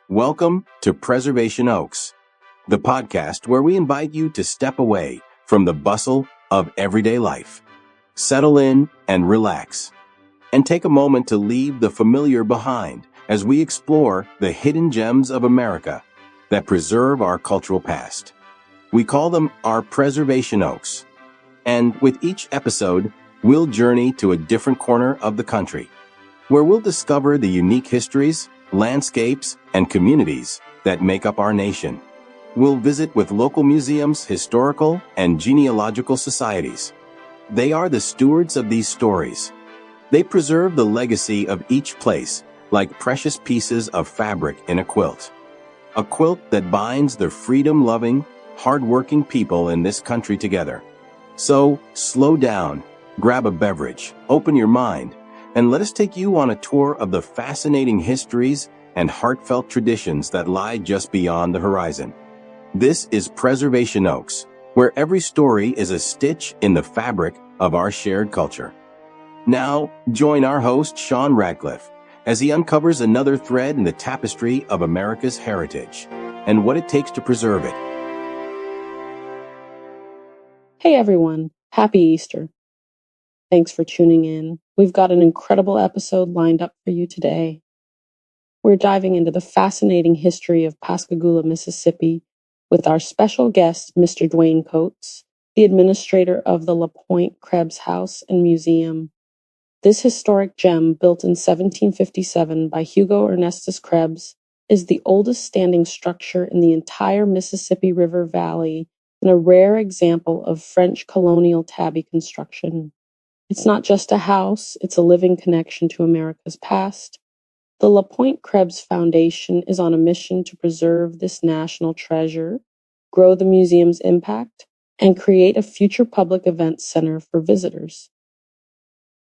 Welcome to Preservation Oaks, the podcast where we invite you to step away from the bustle of everyday life. Settle in and relax, and take a moment to leave the familiar behind as we explore the hidden gems of America that preserve our cultural past. We call them our Preservation Oaks, and with each episode, we'll journey to a different corner of the country, where we'll discover the unique histories, landscapes, and communities that make up our nation. We'll visit with local museums, historical, and genealogical societies. They are the stewards of these stories. They preserve the legacy of each place like precious pieces of fabric in a quilt that binds the freedom-loving, hard-working people in this country together. So, slow down, grab a beverage, open your mind, and let us take you on a tour of the fascinating histories and heartfelt traditions that lie just beyond the horizon. This is Preservation Oaks, where every story is a stitch in the fabric of our shared culture. Now, join our host, Sean Radcliffe, as he uncovers another thread in the tapestry of America's heritage and what it takes to preserve it. Hey everyone, happy Easter. Thanks for tuning in. We've got an incredible episode lined up for you today. We're diving into the fascinating history of Pascagoula, Mississippi, with our special guest, Mr. Dwayne Coats, the administrator of the Pointe-Krebs House and Museum. This historic gem, built in 1757 by Hugo Ernestus Krebs, is the oldest standing structure in the entire Mississippi River Valley and a rare example of French colonial tabby construction. It's not just a house, it's a living connection to America's past. The Pointe-Krebs Foundation is on a mission to preserve this national treasure, grow the museum's impact, and create a future public events center for visitors.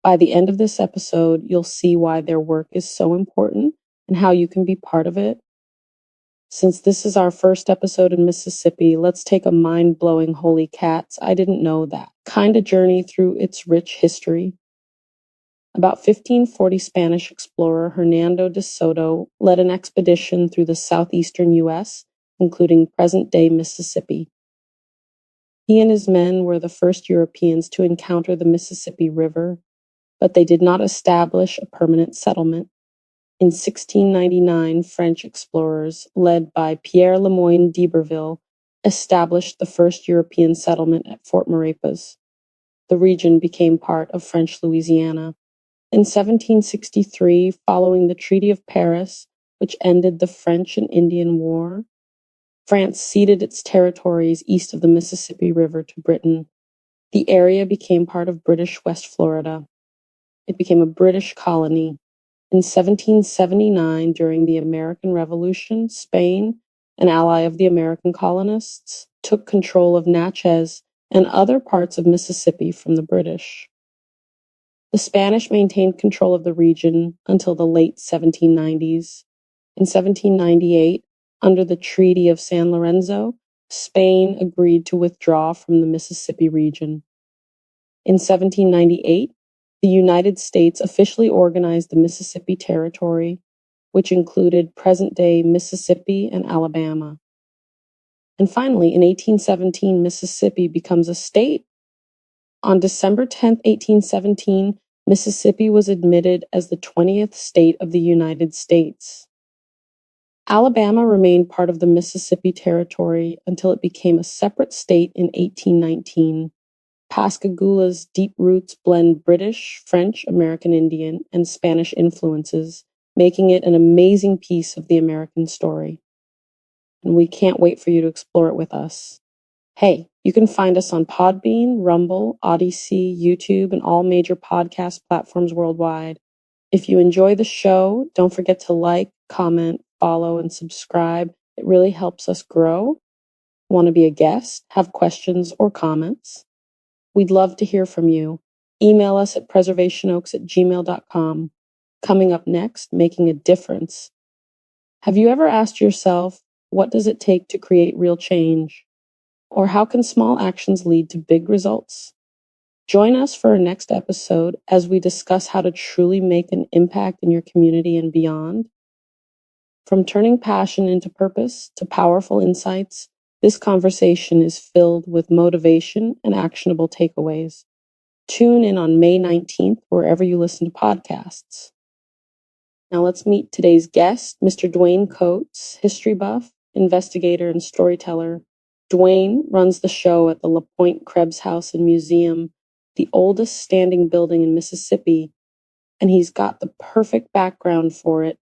By the end of this episode, you'll see why their work is so important and how you can be part of it. Since this is our first episode in Mississippi, let's take a mind-blowing holy cats, I didn't know that kind of journey through its rich history. About 1540 Spanish explorer Hernando de Soto led an expedition through the southeastern U.S., including present-day Mississippi. He and his men were the first Europeans to encounter the Mississippi River, but they did not establish a permanent settlement. In 1699, French explorers, led by Pierre Le Moyne d'Iberville, established the first European settlement at Fort Maurepas. The region became part of French Louisiana. In 1763, following the Treaty of Paris, which ended the French and Indian War, France ceded its territories east of the Mississippi River to Britain. The area became part of British West Florida. It became a British colony. In 1779, during the American Revolution, Spain, an ally of the American colonists, took control of Natchez and other parts of Mississippi from the British. The Spanish maintained control of the region until the late 1790s. In 1798, under the Treaty of San Lorenzo, Spain agreed to withdraw from the Mississippi region. In 1798, the United States officially organized the Mississippi Territory, which included present-day Mississippi and Alabama. And finally, in 1817, Mississippi becomes a state. On December 10, 1817, Mississippi was admitted as the 20th state of the United States. Alabama remained part of the Mississippi Territory until it became a separate state in 1819. Pascagoula's deep roots blend British, French, American Indian, and Spanish influences, making it an amazing piece of the American story. And we can't wait for you to explore it with us. Hey, you can find us on Podbean, Rumble, Odyssey, YouTube, and all major podcast platforms worldwide. If you enjoy the show, don't forget to like, comment, follow, and subscribe. It really helps us grow. Want to be a guest? Have questions or comments? We'd love to hear from you. Email us at preservationoaks@gmail.com. Coming up next, making a difference. Have you ever asked yourself, what does it take to create real change? Or how can small actions lead to big results? Join us for our next episode as we discuss how to truly make an impact in your community and beyond. From turning passion into purpose to powerful insights, this conversation is filled with motivation and actionable takeaways. Tune in on May 19th, wherever you listen to podcasts. Now let's meet today's guest, Mr. Dwayne Coats, history buff, investigator, and storyteller. Dwayne runs the show at the Pointe-Krebs House and Museum, the oldest standing building in Mississippi, and he's got the perfect background for it.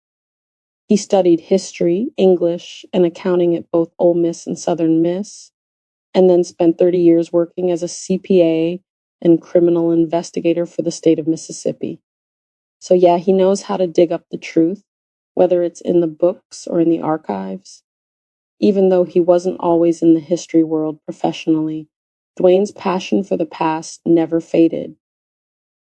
He studied history, English, and accounting at both Ole Miss and Southern Miss, and then spent 30 years working as a CPA and criminal investigator for the state of Mississippi. So yeah, he knows how to dig up the truth, whether it's in the books or in the archives. Even though he wasn't always in the history world professionally, Dwayne's passion for the past never faded.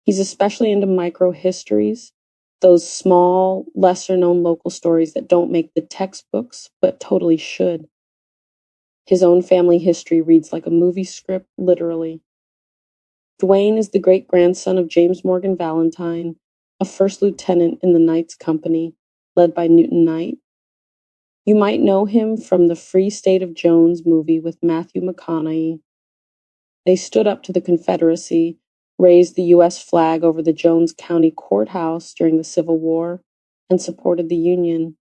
He's especially into micro-histories, those small, lesser-known local stories that don't make the textbooks, but totally should. His own family history reads like a movie script, literally. Dwayne is the great-grandson of James Morgan Valentine, a first lieutenant in the Knights Company, led by Newton Knight. You might know him from the Free State of Jones movie with Matthew McConaughey. They stood up to the Confederacy, raised the U.S. flag over the Jones County Courthouse during the Civil War, and supported the Union.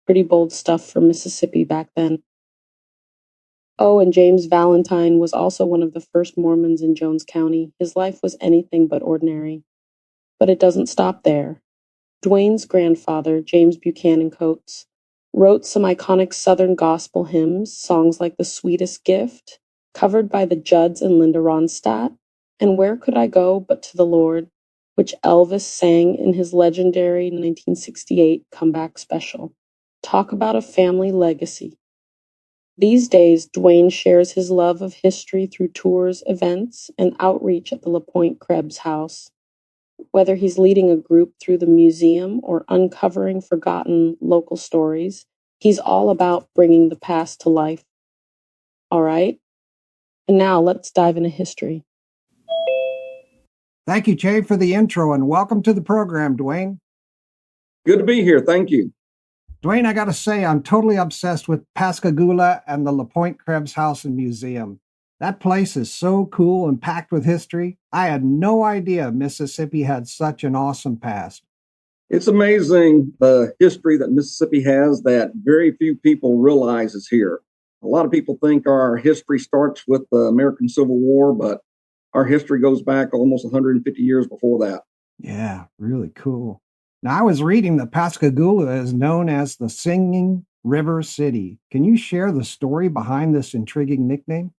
Pretty bold stuff for Mississippi back then. Oh, and James Valentine was also one of the first Mormons in Jones County. His life was anything but ordinary. But it doesn't stop there. Dwayne's grandfather, James Buchanan Coats, wrote some iconic Southern gospel hymns, songs like The Sweetest Gift, covered by the Judds and Linda Ronstadt, and Where Could I Go But to the Lord, which Elvis sang in his legendary 1968 comeback special. Talk about a family legacy. These days, Dwayne shares his love of history through tours, events, and outreach at the Pointe-Krebs House. Whether he's leading a group through the museum or uncovering forgotten local stories, he's all about bringing the past to life. All right, and now let's dive into history. Thank you, Jay, for the intro, and welcome to the program, Dwayne. Good to be here. Thank you. Dwayne, I got to say, I'm totally obsessed with Pascagoula and the Pointe-Krebs House and Museum. That place is so cool and packed with history. I had no idea Mississippi had such an awesome past. It's amazing the history that Mississippi has that very few people realize is here. A lot of people think our history starts with the American Civil War, but our history goes back almost 150 years before that. Yeah, really cool. Now, I was reading that Pascagoula is known as the Singing River City. Can you share the story behind this intriguing nickname?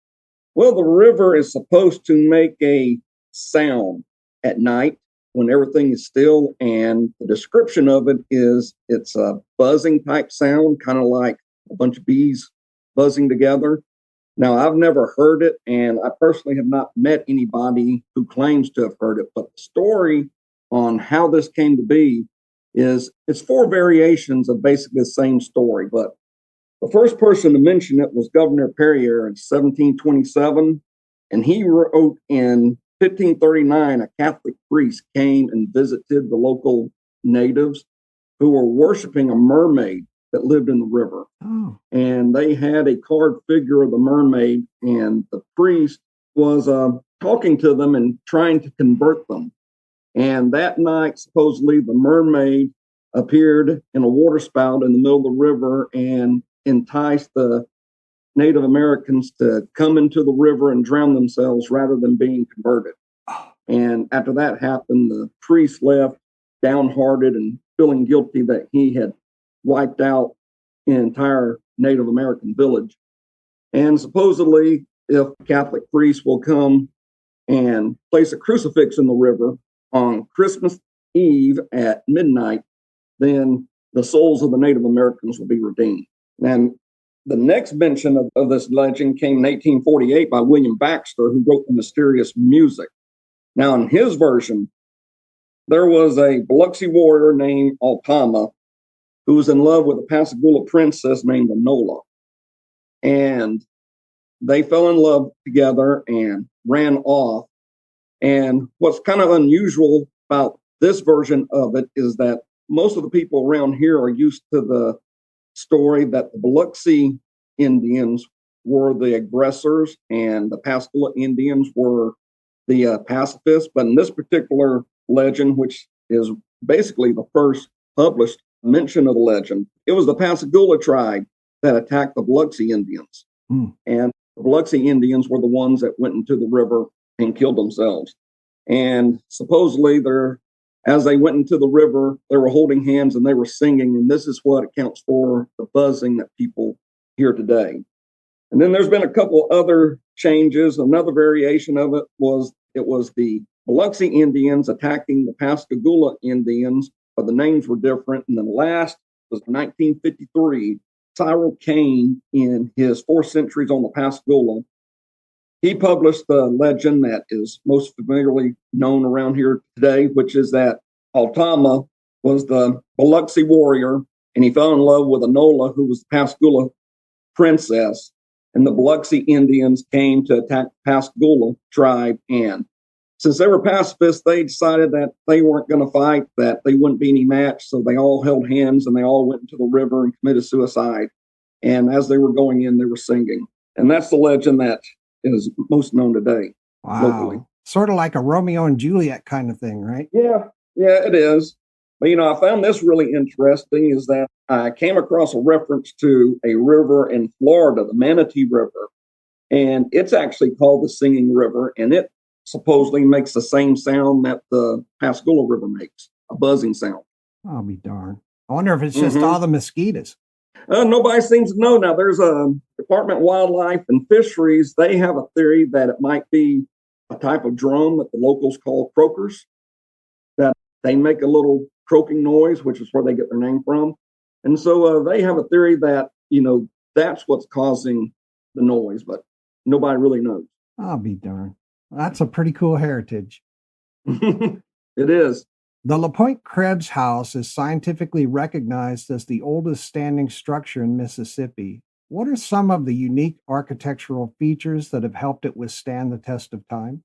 Well, the river is supposed to make a sound at night when everything is still, and the description of it is it's a buzzing type sound, kind of like a bunch of bees buzzing together. Now, I've never heard it, and I personally have not met anybody who claims to have heard it, but the story on how this came to be is it's four variations of basically the same story, but the first person to mention it was Governor Perrier in 1727, and he wrote in 1539 a Catholic priest came and visited the local natives who were worshiping a mermaid that lived in the river. Oh. And they had a carved figure of the mermaid, and the priest was talking to them and trying to convert them. And that night, supposedly, the mermaid appeared in a water spout in the middle of the river and enticed the Native Americans to come into the river and drown themselves rather than being converted. And after that happened, the priest left downhearted and feeling guilty that he had wiped out an entire Native American village. And supposedly, if Catholic priests will come and place a crucifix in the river on Christmas Eve at midnight, then the souls of the Native Americans will be redeemed. And the next mention of this legend came in 1848 by William Baxter, who wrote The Mysterious Music. Now, in his version, there was a Biloxi warrior named Altama who was in love with a Pascagoula princess named Enola. And they fell in love together and ran off. And what's kind of unusual about this version of it is that most of the people around here are used to the story that the Biloxi Indians were the aggressors and the Pascagoula Indians were the pacifists. But in this particular legend, which is basically the first published mention of the legend, it was the Pascagoula tribe that attacked the Biloxi Indians. And the Biloxi Indians were the ones that went into the river and killed themselves. And supposedly as they went into the river, they were holding hands and they were singing. And this is what accounts for the buzzing that people hear today. And then there's been a couple other changes. Another variation of it was the Biloxi Indians attacking the Pascagoula Indians, but the names were different. And then last was 1953. Cyril Kane, in his 4 Centuries on the Pascagoula, he published the legend that is most familiarly known around here today, which is that Altama was the Biloxi warrior, and he fell in love with Enola, who was the Pascagoula princess. And the Biloxi Indians came to attack the Pascagoula tribe. And since they were pacifists, they decided that they weren't going to fight, that they wouldn't be any match. So they all held hands and they all went into the river and committed suicide. And as they were going in, they were singing. And that's the legend that is most known today. Wow. Locally. Sort of like a Romeo and Juliet kind of thing, right? Yeah, it is. But, I found this really interesting is that I came across a reference to a river in Florida, the Manatee River. And it's actually called the Singing River. And it supposedly makes the same sound that the Pascagoula River makes, a buzzing sound. I'll be darned. I wonder if it's just all the mosquitoes. Nobody seems to know. Now, there's a Department of Wildlife and Fisheries. They have a theory that it might be a type of drum that the locals call croakers, that they make a little croaking noise, which is where they get their name from. And so they have a theory that, that's what's causing the noise, but nobody really knows. I'll be darned. That's a pretty cool heritage. It is. The Pointe-Krebs House is scientifically recognized as the oldest standing structure in Mississippi. What are some of the unique architectural features that have helped it withstand the test of time?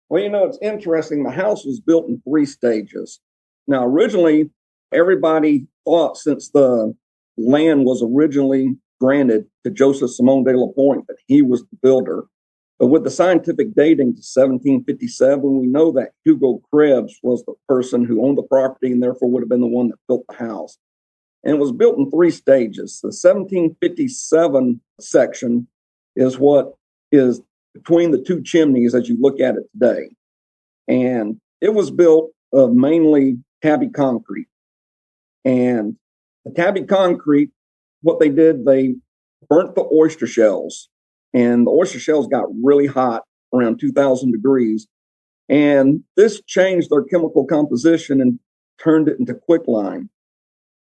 Well, it's interesting. The house was built in 3 stages. Now, originally, everybody thought since the land was originally granted to Joseph Simon de la Pointe that he was the builder. But with the scientific dating to 1757, we know that Hugo Krebs was the person who owned the property and therefore would have been the one that built the house. And it was built in 3 stages. The 1757 section is what is between the 2 chimneys as you look at it today. And it was built of mainly tabby concrete. And the tabby concrete, what they did, they burnt the oyster shells. And the oyster shells got really hot around 2,000 degrees. And this changed their chemical composition and turned it into quicklime.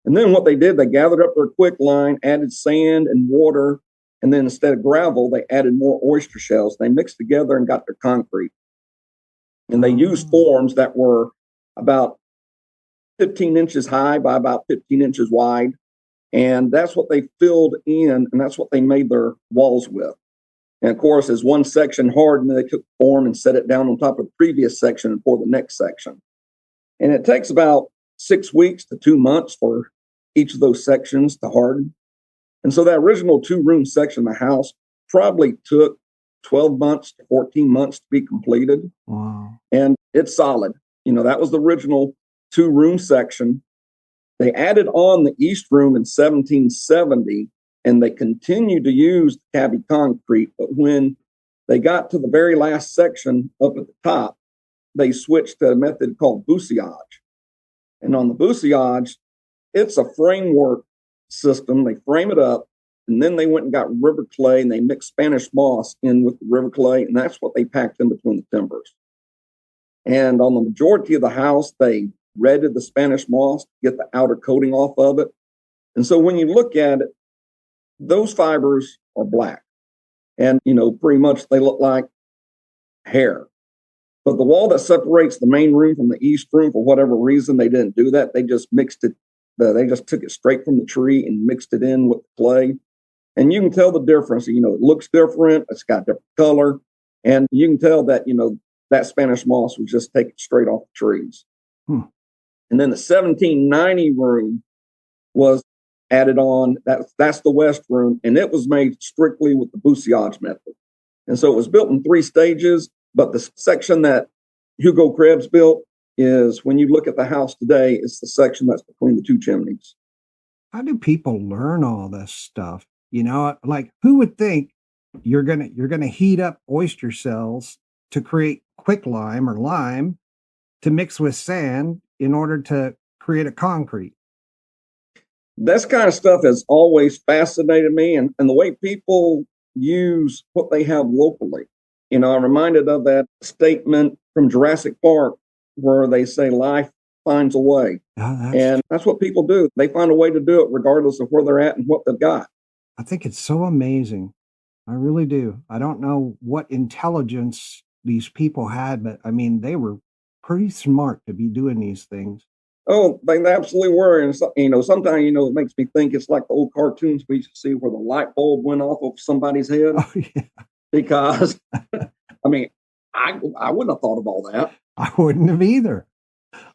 And then what they did, they gathered up their quicklime, added sand and water, and then instead of gravel, they added more oyster shells. They mixed together and got their concrete. And they used forms that were about 15 inches high by about 15 inches wide. And that's what they filled in, and that's what they made their walls with. And of course, as one section hardened, they took form and set it down on top of the previous section for the next section. And it takes about 6 weeks to 2 months for each of those sections to harden. And so that original 2-room section of the house probably took 12 months to 14 months to be completed. Wow. And it's solid. That was the original 2-room section. They added on the East Room in 1770, and they continued to use tabby concrete. But when they got to the very last section up at the top, they switched to a method called bussillage. And on the bussillage, it's a framework system. They frame it up, and then they went and got river clay, and they mixed Spanish moss in with the river clay, and that's what they packed in between the timbers. And on the majority of the house, they redded the Spanish moss to get the outer coating off of it. And so when you look at it, those fibers are black. And, pretty much they look like hair. But the wall that separates the main room from the East Room, for whatever reason, they didn't do that. They just mixed it. They just took it straight from the tree and mixed it in with the clay. And you can tell the difference. It looks different. It's got different color. And you can tell that, that Spanish moss was just taken straight off the trees. And then the 1790 room was added on. That's the west room, and it was made strictly with the bousillage method. And so it was built in 3 stages, but the section that Hugo Krebs built is, when you look at the house today, it's the section that's between the 2 chimneys. How do people learn all this stuff? You know, like, who would think you're gonna heat up oyster shells to create quicklime or lime to mix with sand in order to create a concrete? This kind of stuff has always fascinated me, and the way people use what they have locally. You know, I'm reminded of that statement from Jurassic Park where they say life finds a way. And that's what people do. They find a way to do it regardless of where they're at and what they've got. I think it's so amazing. I really do. I don't know what intelligence these people had, but I mean, they were pretty smart to be doing these things. Oh, they absolutely were. And, you know, sometimes, you know, it makes me think it's like the old cartoons we used to see where the light bulb went off of somebody's head. Oh, yeah. Because, I mean, I wouldn't have thought of all that. I wouldn't have either.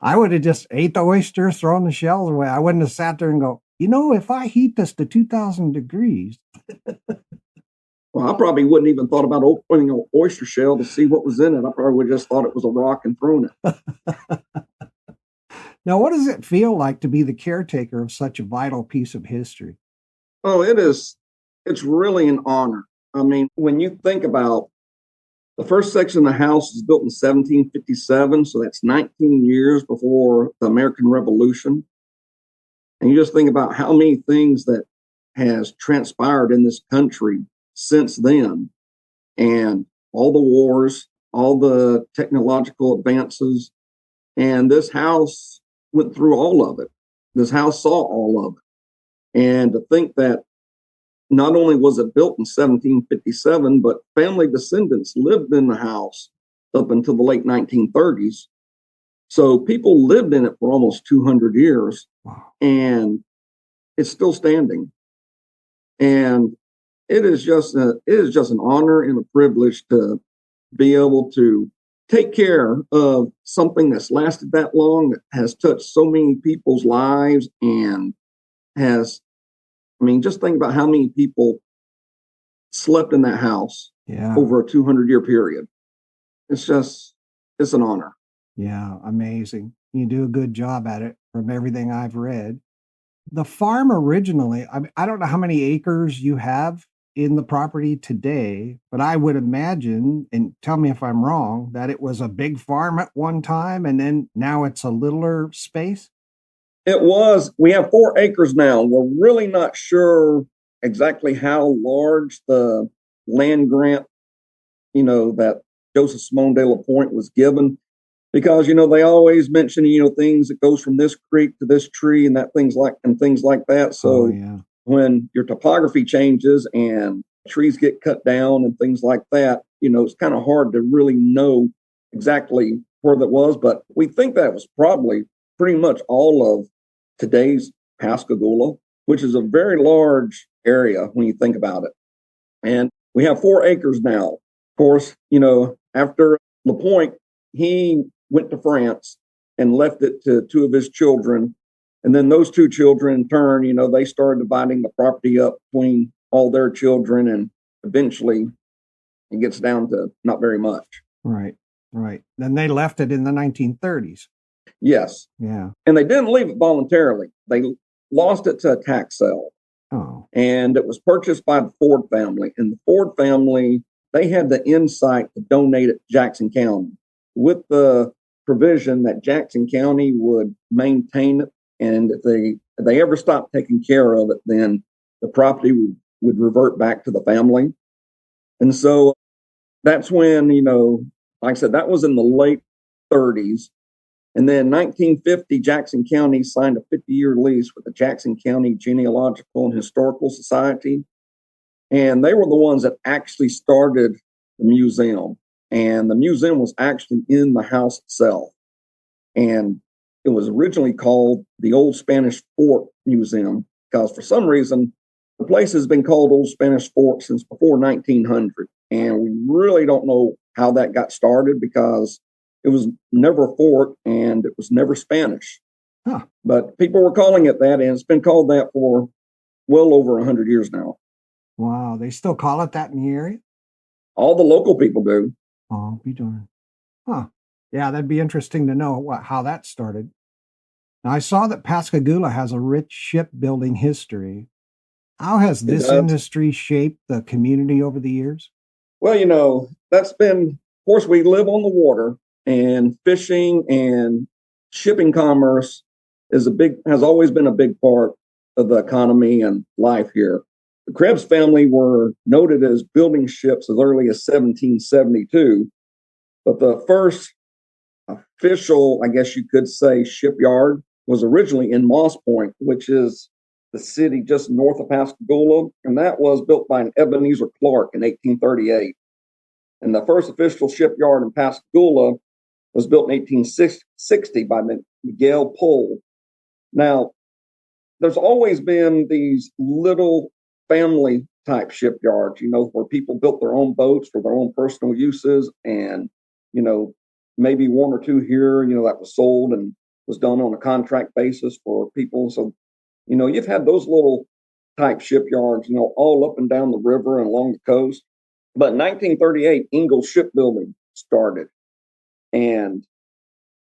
I would have just ate the oysters, thrown the shells away. I wouldn't have sat there and go, you know, if I heat this to 2,000 degrees. Well, I probably wouldn't even thought about opening an oyster shell to see what was in it. I probably would have just thought it was a rock and thrown it. Now, what does it feel like to be the caretaker of such a vital piece of history? Oh, it is. It's really an honor. I mean, when you think about the first section of the house is built in 1757, so that's 19 years before the American Revolution. And you just think about how many things that has transpired in this country since then, and all the wars, all the technological advances, and this house went through all of it. This house saw all of it. And to think that not only was it built in 1757, but family descendants lived in the house up until the late 1930s. So people lived in it for almost 200 years. Wow. And it's still standing. And it is just an honor and a privilege to be able to take care of something that's lasted that long, that has touched so many people's lives, and has, I mean, just think about how many people slept in that house over a 200-year period. It's an honor. Yeah, amazing. You do a good job at it from everything I've read. The farm originally, I don't know how many acres you have in the property today, but I would imagine, and tell me if I'm wrong, that it was a big farm at one time and then now it's a littler space? It was. We have 4 acres now. We're really not sure exactly how large the land grant, you know, that Joseph Simone de la Pointe was given, because, you know, they always mention, you know, things that goes from this creek to this tree and things like that. So when your topography changes and trees get cut down and things like that, you know, it's kind of hard to really know exactly where that was. But we think that was probably pretty much all of today's Pascagoula, which is a very large area when you think about it. And we have 4 acres now. Of course, you know, after LaPointe, he went to France and left it to 2 of his children. And then those 2 children, in turn, you know, they started dividing the property up between all their children. And eventually it gets down to not very much. Right. Then they left it in the 1930s. Yes. Yeah. And they didn't leave it voluntarily. They lost it to a tax sale. Oh. And it was purchased by the Ford family. And the Ford family, they had the insight to donate it to Jackson County with the provision that Jackson County would maintain it. And if they ever stopped taking care of it, then the property would revert back to the family. And so that's when, you know, like I said, that was in the late 30s. And then 1950, Jackson County signed a 50-year lease with the Jackson County Genealogical and Historical Society. And they were the ones that actually started the museum. And the museum was actually in the house itself. And it was originally called the Old Spanish Fort Museum because for some reason, the place has been called Old Spanish Fort since before 1900. And we really don't know how that got started because it was never a fort and it was never Spanish. Huh. But people were calling it that, and it's been called that for well over 100 years now. Wow. They still call it that in the area? All the local people do. Oh, be darned. Huh. Yeah, that'd be interesting to know how that started. Now, I saw that Pascagoula has a rich shipbuilding history. How has It this does. industry shaped the community over the years? Well, that's been, of course, we live on the water, and fishing and shipping commerce has always been a big part of the economy and life here. The Krebs family were noted as building ships as early as 1772, but the first official, I guess you could say, shipyard was originally in Moss Point, which is the city just north of Pascagoula, and that was built by an Ebenezer Clark in 1838. And the first official shipyard in Pascagoula was built in 1860 by Miguel Pole. Now, there's always been these little family type shipyards, where people built their own boats for their own personal uses, and, maybe one or two here, that was sold and was done on a contract basis for people. So, you've had those little type shipyards, all up and down the river and along the coast. But in 1938, Ingalls Shipbuilding started. And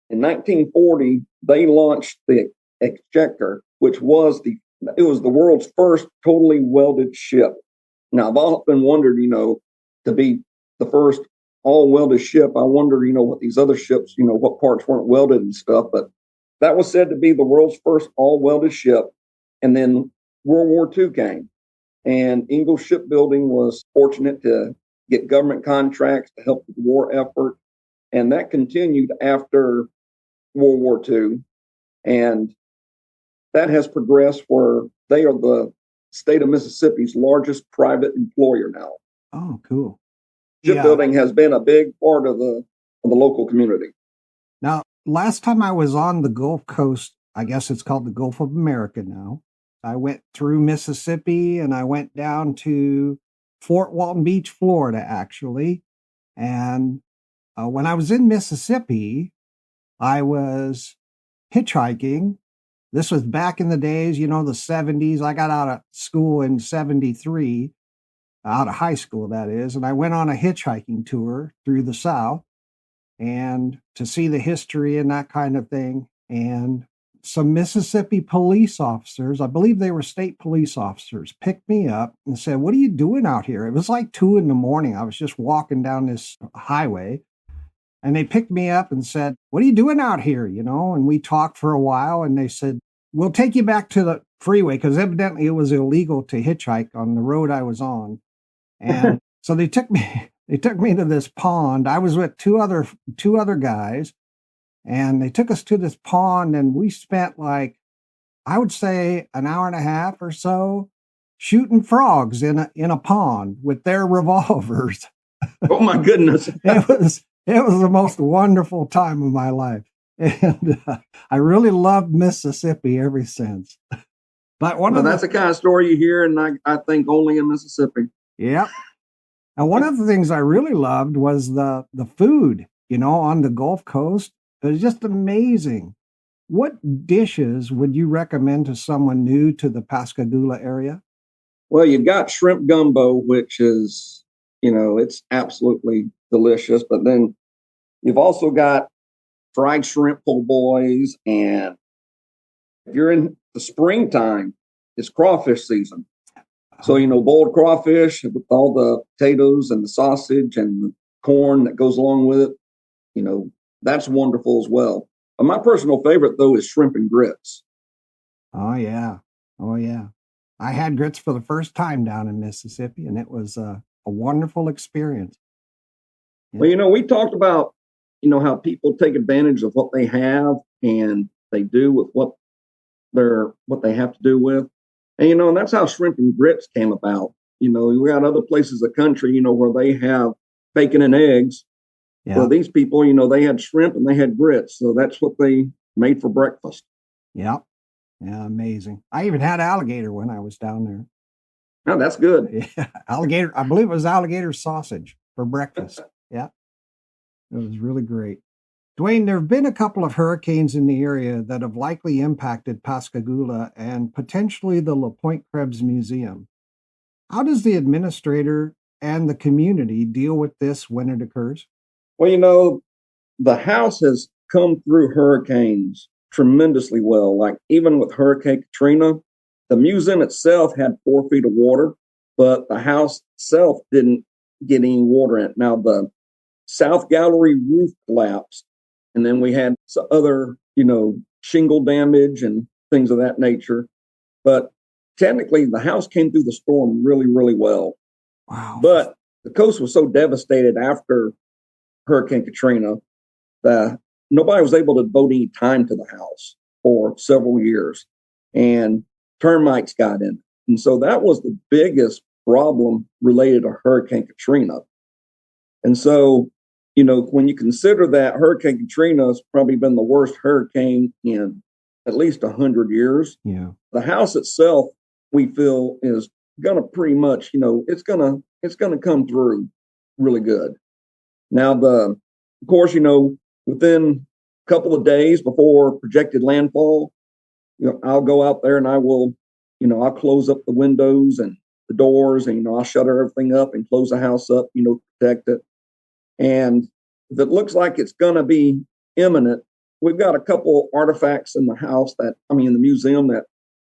in 1940, they launched the Exchequer, which was the world's first totally welded ship. Now, I've often wondered, to be the first all welded ship, I wondered, what these other ships, what parts weren't welded and stuff. But that was said to be the world's first all welded ship. And then World War II came, and Ingalls Shipbuilding was fortunate to get government contracts to help with the war effort. And that continued after World War II. And that has progressed where they are the state of Mississippi's largest private employer now. Oh, cool. Shipbuilding has been a big part of the local community. Now, last time I was on the Gulf Coast, I guess it's called the Gulf of America now, I went through Mississippi and I went down to Fort Walton Beach, Florida, actually. And when I was in Mississippi, I was hitchhiking. This was back in the days, the 70s. I got out of school in 73, out of high school, that is. And I went on a hitchhiking tour through the South and to see the history and that kind of thing. And some Mississippi police officers, I believe they were state police officers, picked me up and said, "What are you doing out here?" It was like 2 a.m. I was just walking down this highway. And they picked me up and said, "What are you doing out here?" And we talked for a while, and they said, "We'll take you back to the freeway," because evidently it was illegal to hitchhike on the road I was on. And so they took me to this pond. I was with two other guys, and they took us to this pond, and we spent I would say an hour and a half or so shooting frogs in a pond with their revolvers. Oh my goodness. It was the most wonderful time of my life. And I really loved Mississippi ever since. But that's the kind of story you hear, and I think only in Mississippi. Yep. And one of the things I really loved was the food, on the Gulf Coast. It was just amazing. What dishes would you recommend to someone new to the Pascagoula area? Well, you've got shrimp gumbo, which is, it's absolutely delicious. But then you've also got fried shrimp po' boys. And if you're in the springtime, it's crawfish season. So, boiled crawfish with all the potatoes and the sausage and the corn that goes along with it, that's wonderful as well. My personal favorite, though, is shrimp and grits. Oh, yeah. Oh, yeah. I had grits for the first time down in Mississippi, and it was a wonderful experience. Yeah. Well, we talked about, how people take advantage of what they have and they do with what they have to do with. And, and that's how shrimp and grits came about. We got other places of the country, where they have bacon and eggs. Yeah. Well, these people, they had shrimp and they had grits. So that's what they made for breakfast. Yeah. Yeah, amazing. I even had alligator when I was down there. Oh, that's good. Yeah, alligator. I believe it was alligator sausage for breakfast. Yeah. It was really great. Dwayne, there have been a couple of hurricanes in the area that have likely impacted Pascagoula and potentially the Pointe-Krebs Museum. How does the administrator and the community deal with this when it occurs? Well, the house has come through hurricanes tremendously well. Like even with Hurricane Katrina, the museum itself had 4 feet of water, but the house itself didn't get any water in it. Now the south gallery roof collapsed, and then we had some other, shingle damage and things of that nature. But technically, the house came through the storm really, really well. Wow. But the coast was so devastated after Hurricane Katrina that nobody was able to devote any time to the house for several years. And termites got in. And so that was the biggest problem related to Hurricane Katrina. And so, when you consider that Hurricane Katrina has probably been the worst hurricane in at least 100 years, the house itself, we feel, is going to pretty much, it's going to come through really good. Now, of course, within a couple of days before projected landfall, I'll go out there and I will, I'll close up the windows and the doors and, I'll shutter everything up and close the house up, protect it. And if it looks like it's going to be imminent, we've got a couple artifacts in the house in the museum that,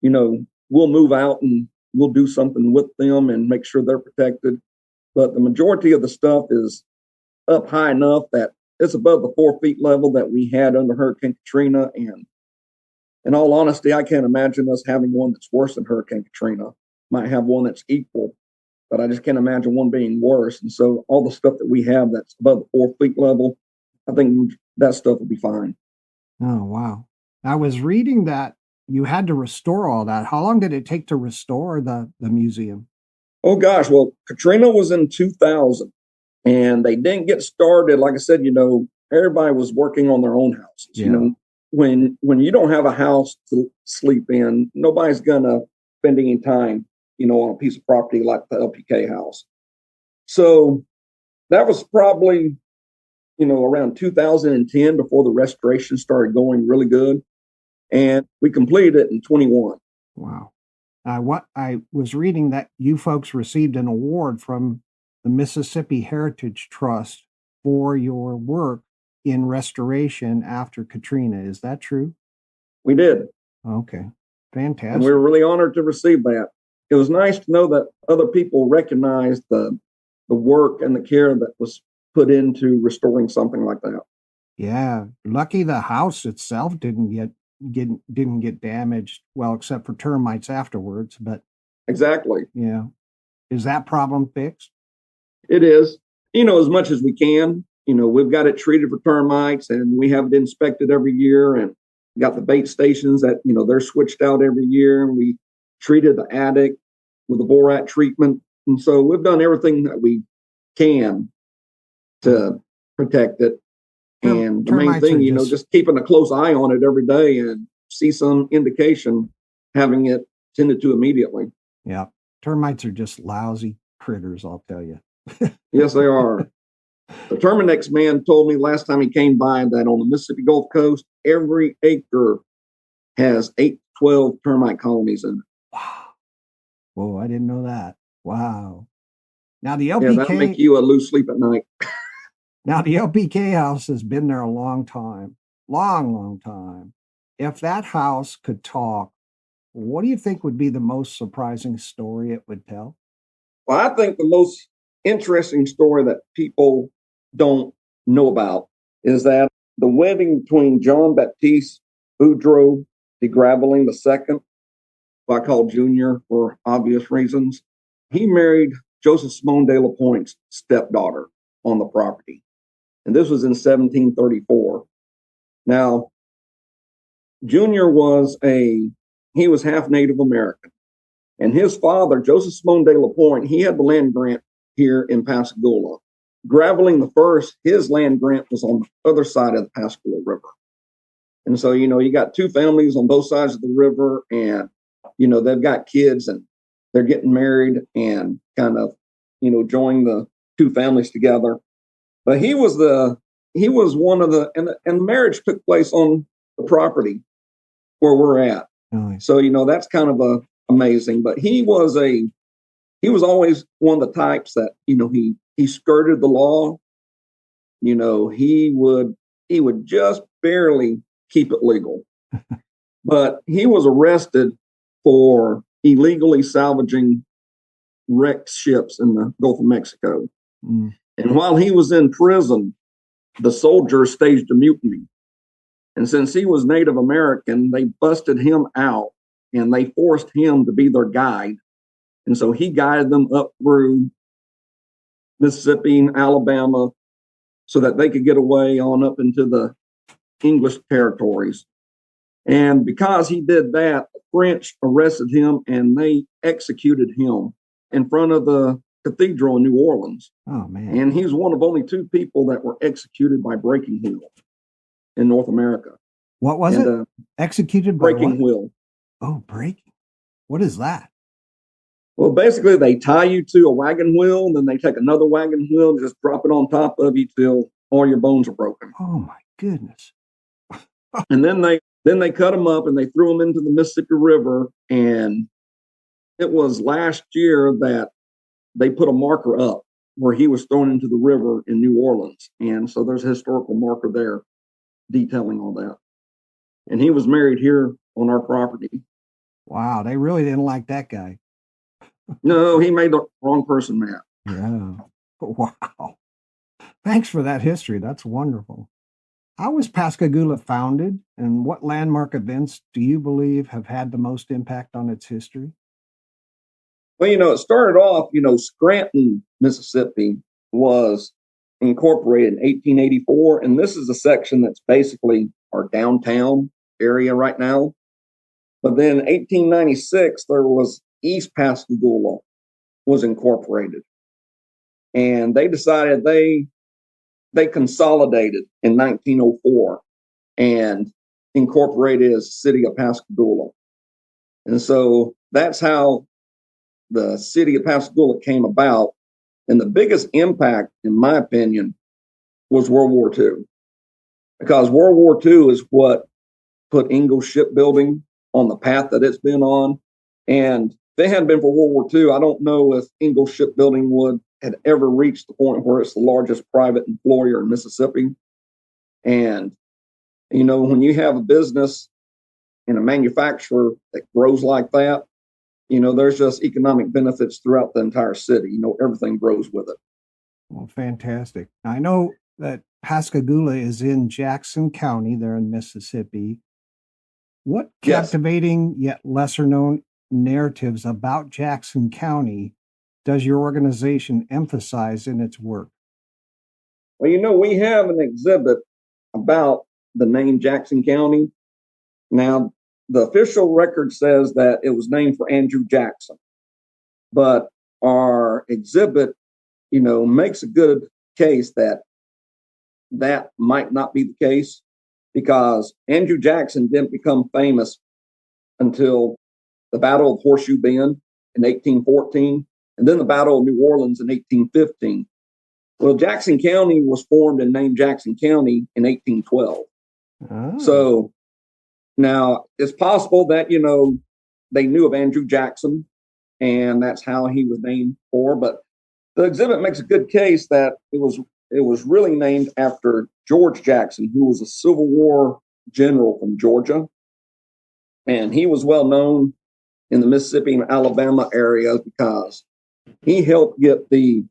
we'll move out and we'll do something with them and make sure they're protected. But the majority of the stuff is up high enough that it's above the 4 feet level that we had under Hurricane Katrina. And in all honesty, I can't imagine us having one that's worse than Hurricane Katrina. Might have one that's equal, but I just can't imagine one being worse. And so all the stuff that we have that's above the 4 feet level, I think that stuff will be fine. Oh, wow. I was reading that you had to restore all that. How long did it take to restore the museum? Oh, gosh. Well, Katrina was in 2000, and they didn't get started. Like I said, everybody was working on their own houses. Yeah. When you don't have a house to sleep in, nobody's going to spend any time, on a piece of property like the LPK house. So that was probably, around 2010 before the restoration started going really good. And we completed it in 21. Wow. What I was reading that you folks received an award from the Mississippi Heritage Trust for your work in restoration after Katrina. Is that true? We did. Okay. Fantastic. And we were really honored to receive that. It was nice to know that other people recognized the work and the care that was put into restoring something like that. Yeah. Lucky the house itself didn't get damaged, well, except for termites afterwards, but exactly. Yeah. Is that problem fixed? It is, as much as we can. We've got it treated for termites and we have it inspected every year, and got the bait stations that, they're switched out every year, and we treated the attic with a borat treatment. And so we've done everything that we can to protect it. And the main thing, just keeping a close eye on it every day and see some indication, having it tended to immediately. Yeah. Termites are just lousy critters, I'll tell you. Yes, they are. The Terminex man told me last time he came by that on the Mississippi Gulf Coast, every acre has 8 to 12 termite colonies in it. Wow. Whoa, I didn't know that. Wow. Now the LPK... Yeah, that'll make you lose sleep at night. Now, the LPK house has been there a long time. Long time. If that house could talk, what do you think would be the most surprising story it would tell? Well, I think the most interesting story that people don't know about is that the wedding between John Baptiste Boudreaux de Graveline II, who I call Junior for obvious reasons, he married Joseph Simone de la Pointe's stepdaughter on the property. And this was in 1734. Now, Junior was half Native American. And his father, Joseph Simone de la Pointe, he had the land grant here in Pascagoula. Graveline I, his land grant was on the other side of the Pascagoula River. And so, you got two families on both sides of the river, and, they've got kids and they're getting married and kind of, joining the two families together. But he was the he was one of the, and the marriage took place on the property where we're at. Nice. So, that's kind of amazing. But he was always one of the types that, he skirted the law. He would just barely keep it legal. But he was arrested for illegally salvaging wrecked ships in the Gulf of Mexico. Mm. And while he was in prison, the soldiers staged a mutiny. And since he was Native American, they busted him out and they forced him to be their guide. And so he guided them up through Mississippi and Alabama so that they could get away on up into the English territories. And because he did that, the French arrested him and they executed him in front of the cathedral in New Orleans. Oh, man. And he's one of only 2 people that were executed by breaking wheel in North America. What was it? Executed by breaking wheel. Oh, breaking. What is that? Well, basically, they tie you to a wagon wheel, and then they take another wagon wheel and just drop it on top of you till all your bones are broken. Oh, my goodness. And then they cut him up and they threw him into the Mississippi River. And it was last year that they put a marker up where he was thrown into the river in New Orleans. And so there's a historical marker there detailing all that. And he was married here on our property. Wow, they really didn't like that guy. No, he made the wrong person mad. Yeah. Wow. Thanks for that history. That's wonderful. How was Pascagoula founded, and what landmark events do you believe have had the most impact on its history? Well, it started off, Scranton, Mississippi was incorporated in 1884. And this is a section that's basically our downtown area right now. But then in 1896, there was East Pascagoula was incorporated. And they decided they consolidated in 1904 and incorporated as the city of Pascagoula. And so that's how the city of Pascagoula came about. And the biggest impact, in my opinion, was World War II. Because World War II is what put Ingalls Shipbuilding on the path that it's been on. And if it hadn't been for World War II, I don't know if Ingalls Shipbuilding had ever reached the point where it's the largest private employer in Mississippi. And, when you have a business and a manufacturer that grows like that, there's just economic benefits throughout the entire city. Everything grows with it. Well, fantastic. I know that Pascagoula is in Jackson County there in Mississippi. What captivating yet lesser known narratives about Jackson County does your organization emphasize in its work? Well, we have an exhibit about the name Jackson County. Now, the official record says that it was named for Andrew Jackson, but our exhibit, makes a good case that might not be the case, because Andrew Jackson didn't become famous until the Battle of Horseshoe Bend in 1814, and then the Battle of New Orleans in 1815. Well, Jackson County was formed and named Jackson County in 1812. Oh. So now it's possible that, they knew of Andrew Jackson and that's how he was named for. But the exhibit makes a good case that it was really named after George Jackson, who was a Civil War general from Georgia. And he was well known in the Mississippi and Alabama areas because he helped get the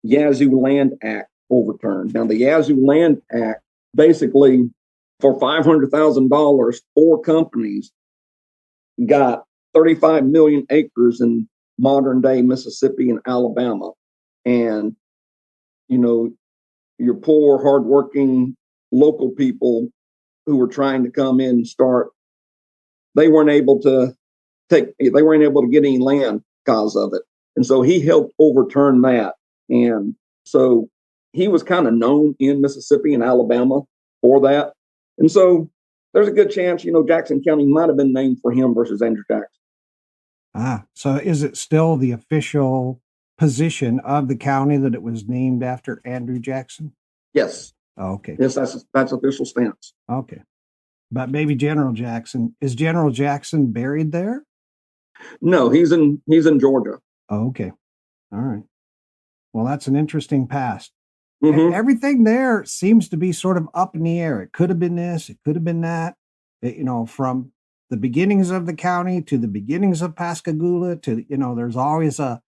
Yazoo Land Act overturned. Now, the Yazoo Land Act, basically, for $500,000, 4 companies got 35 million acres in modern day Mississippi and Alabama. And, your poor, hardworking local people who were trying to come in and start, they weren't able to get any land because of it. And so he helped overturn that. And so he was kind of known in Mississippi and Alabama for that. And so there's a good chance, Jackson County might have been named for him versus Andrew Jackson. So is it still the official position of the county that it was named after Andrew Jackson? Yes. Oh, okay. Yes, that's official stance. Okay. But maybe General Jackson. Is General Jackson buried there? No, he's in Georgia. Oh, okay. All right. Well, that's an interesting past. Mm-hmm. Everything there seems to be sort of up in the air. It could have been this, it could have been that. From the beginnings of the county to the beginnings of Pascagoula to, there's always a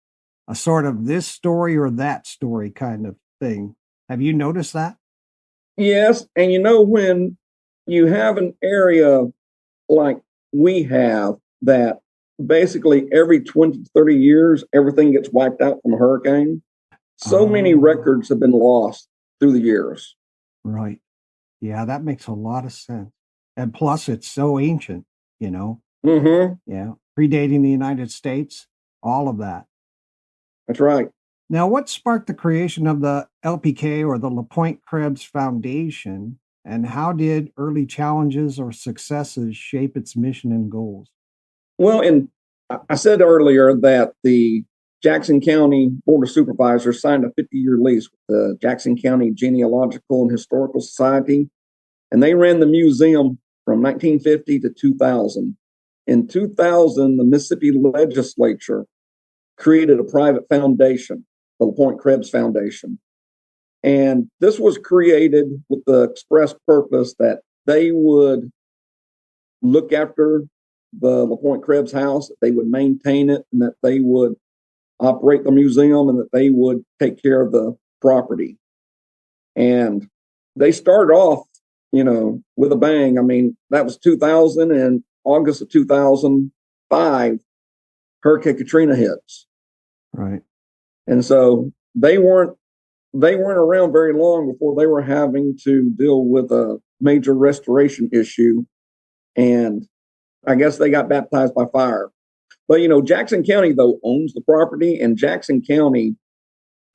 sort of this story or that story kind of thing. Have you noticed that? Yes, and when you have an area like we have that basically every 20 to 30 years, everything gets wiped out from a hurricane. So many records have been lost through the years. Right. Yeah, that makes a lot of sense. And plus, it's so ancient, Mm-hmm. Yeah, predating the United States, all of that. That's right. Now, what sparked the creation of the LPK or the Pointe-Krebs Foundation, and how did early challenges or successes shape its mission and goals? Well, and I said earlier that the Jackson County Board of Supervisors signed a 50-year lease with the Jackson County Genealogical and Historical Society, and they ran the museum from 1950 to 2000. In 2000, the Mississippi legislature created a private foundation, the Pointe-Krebs Foundation. And this was created with the express purpose that they would look after the Pointe-Krebs House, that they would maintain it, and that they would operate the museum, and that they would take care of the property. And they started off, with a bang. I mean, that was 2000, and August of 2005, Hurricane Katrina hits. Right. And so they weren't around very long before they were having to deal with a major restoration issue. And I guess they got baptized by fire. But, Jackson County, though, owns the property, and Jackson County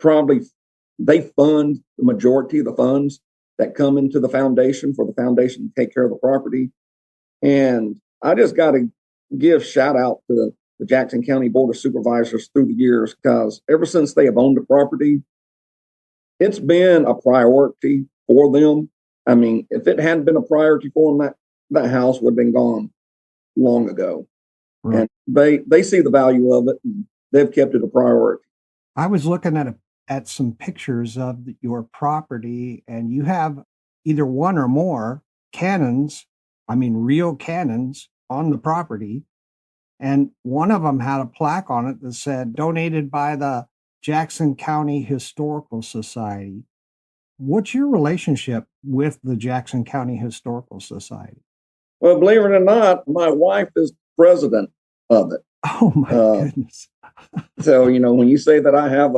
they fund the majority of the funds that come into the foundation for the foundation to take care of the property. And I just got to give shout out to the Jackson County Board of Supervisors through the years, because ever since they have owned the property, it's been a priority for them. I mean, if it hadn't been a priority for them, that house would have been gone long ago. Right. And they see the value of it, and they've kept it a priority. I was looking at some pictures of your property, and you have either one or more real cannons on the property. And one of them had a plaque on it that said, donated by the Jackson County Historical Society. What's your relationship with the Jackson County Historical Society? Well, believe it or not, my wife is president of it. Oh, my goodness. So, when you say that I have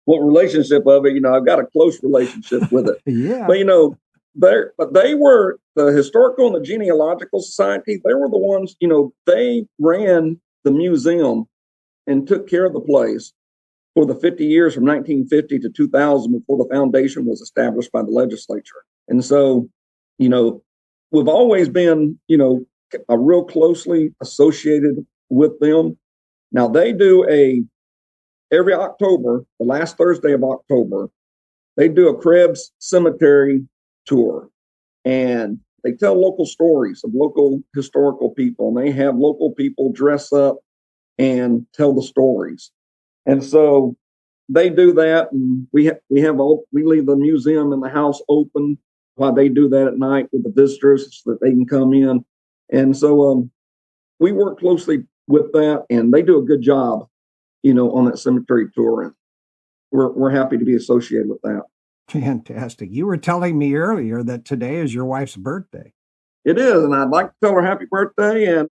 what relationship of it, I've got a close relationship with it. Yeah. But they were the Historical and the Genealogical Society. They were the ones, they ran the museum and took care of the place for the 50 years from 1950 to 2000 before the foundation was established by the legislature. And so, we've always been, a real closely associated with them. Now they do every October, the last Thursday of October, they do a Krebs Cemetery tour, and they tell local stories of local historical people, and they have local people dress up and tell the stories. And so they do that, and we leave the museum and the house open while they do that at night with the visitors so that they can come in. And so we work closely with that, and they do a good job, on that cemetery tour, and we're happy to be associated with that. Fantastic. You were telling me earlier that today is your wife's birthday. It is, and I'd like to tell her happy birthday, and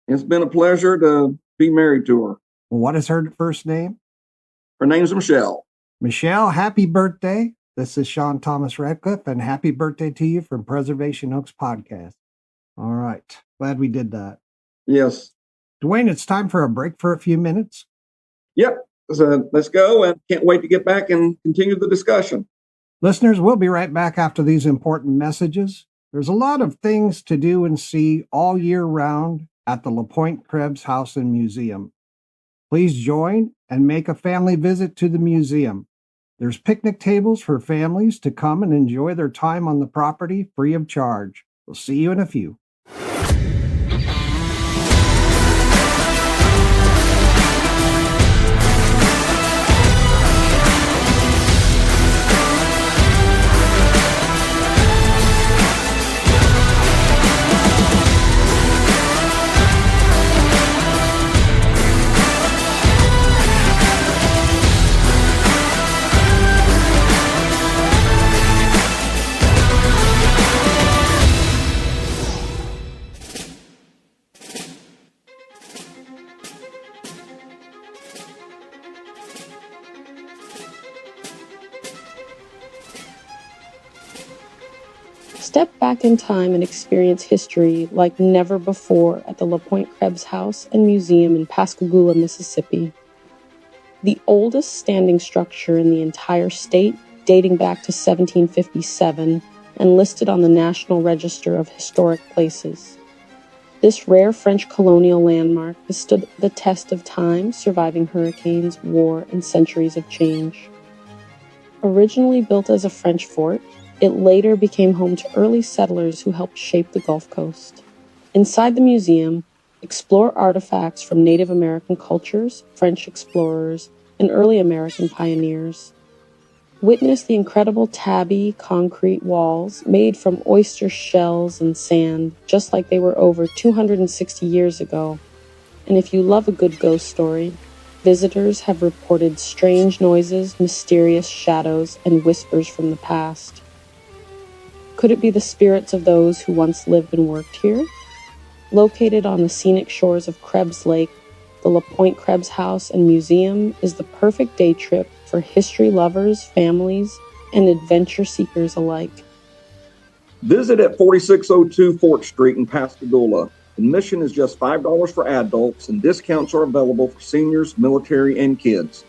it's been a pleasure to be married to her. Well, what is her first name? Her name's Michelle. Michelle, happy birthday. This is Sean Thomas Radcliffe, and happy birthday to you from Preservation Oaks Podcast. All right. Glad we did that. Yes. Dwayne, it's time for a break for a few minutes. Yep. So let's go, and can't wait to get back and continue the discussion. Listeners, we'll be right back after these important messages. There's a lot of things to do and see all year round at the Pointe-Krebs House and Museum. Please join and make a family visit to the museum. There's picnic tables for families to come and enjoy their time on the property free of charge. We'll see you in a few. Step back in time and experience history like never before at the Pointe-Krebs House and Museum in Pascagoula, Mississippi. The oldest standing structure in the entire state, dating back to 1757 and listed on the National Register of Historic Places. This rare French colonial landmark has stood the test of time, surviving hurricanes, war, and centuries of change. Originally built as a French fort, it later became home to early settlers who helped shape the Gulf Coast. Inside the museum, explore artifacts from Native American cultures, French explorers, and early American pioneers. Witness the incredible tabby concrete walls made from oyster shells and sand, just like they were over 260 years ago. And if you love a good ghost story, visitors have reported strange noises, mysterious shadows, and whispers from the past. Could it be the spirits of those who once lived and worked here? Located on the scenic shores of Krebs Lake, the Pointe-Krebs House and Museum is the perfect day trip for history lovers, families, and adventure seekers alike. Visit at 4602 Fort Street in Pascagoula. Admission is just $5 for adults, and discounts are available for seniors, military, and kids.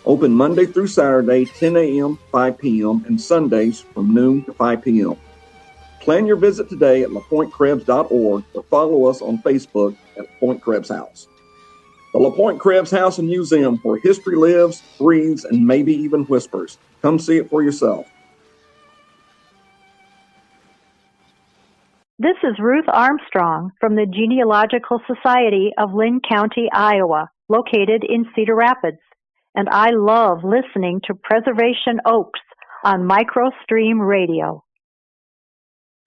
Open Monday through Saturday, 10 a.m., 5 p.m., and Sundays from noon to 5 p.m. Plan your visit today at lapointekrebs.org or follow us on Facebook at Pointe-Krebs House. The Pointe-Krebs House and Museum, where history lives, breathes, and maybe even whispers. Come see it for yourself. This is Ruth Armstrong from the Genealogical Society of Lynn County, Iowa, located in Cedar Rapids, and I love listening to Preservation Oaks on MicroStream Radio.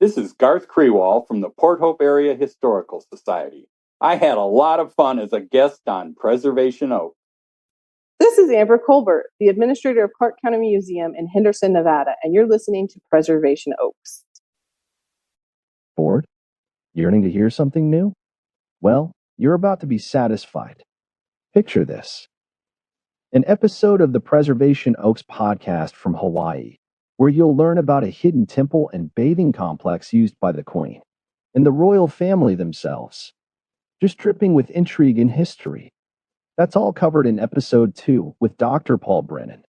This is Garth Krewall from the Port Hope Area Historical Society. I had a lot of fun as a guest on Preservation Oaks. This is Amber Colbert, the administrator of Clark County Museum in Henderson, Nevada, and you're listening to Preservation Oaks. Bored? Yearning to hear something new? Well, you're about to be satisfied. Picture this. An episode of the Preservation Oaks podcast from Hawaii, where you'll learn about a hidden temple and bathing complex used by the Queen and the royal family themselves. Just dripping with intrigue and history. That's all covered in episode 2 with Dr. Paul Brennan.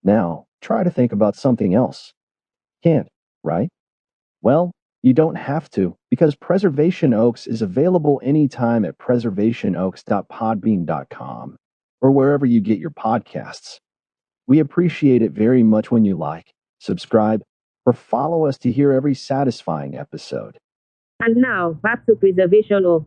Now, try to think about something else. Can't, right? Well, you don't have to, because Preservation Oaks is available anytime at preservationoaks.podbean.com or wherever you get your podcasts. We appreciate it very much when you like, subscribe, or follow us to hear every satisfying episode. And now, back to Preservation Oaks.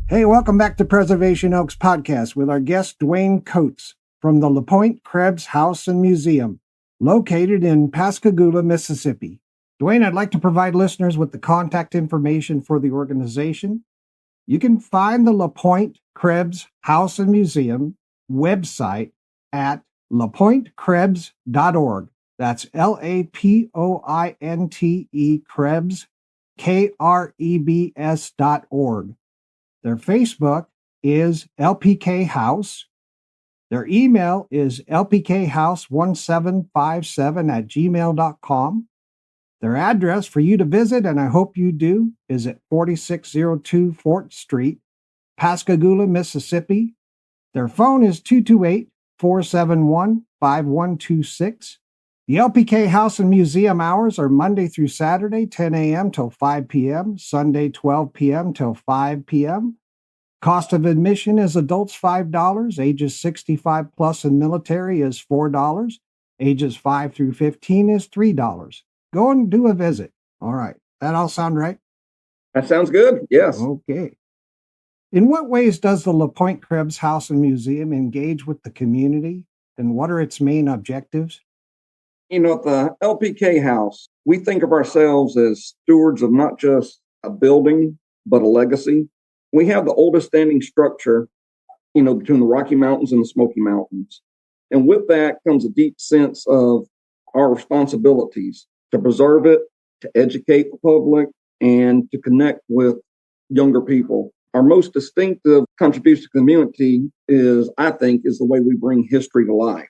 Hey, welcome back to Preservation Oaks podcast with our guest Dwayne Coats from the Pointe-Krebs House and Museum, located in Pascagoula, Mississippi. Dwayne, I'd like to provide listeners with the contact information for the organization. You can find the Pointe-Krebs House and Museum website at lapointekrebs.org. That's LAPOINTE Krebs, KREBS.org. Their Facebook is LPK House. Their email is lpkhouse1757@gmail.com. Their address for you to visit, and I hope you do, is at 4602 Fort Street, Pascagoula, Mississippi. Their phone is 228-471-5126. The LPK House and Museum hours are Monday through Saturday, 10 a.m. till 5 p.m., Sunday, 12 p.m. till 5 p.m. Cost of admission is adults $5, ages 65 plus and military is $4, ages 5 through 15 is $3. Go and do a visit. All right. That all sound right? That sounds good. Yes. Okay. In what ways does the Pointe-Krebs House and Museum engage with the community, and what are its main objectives? At the LPK House, we think of ourselves as stewards of not just a building, but a legacy. We have the oldest standing structure, between the Rocky Mountains and the Smoky Mountains. And with that comes a deep sense of our responsibilities to preserve it, to educate the public, and to connect with younger people. Our most distinctive contribution to the community is the way we bring history to life.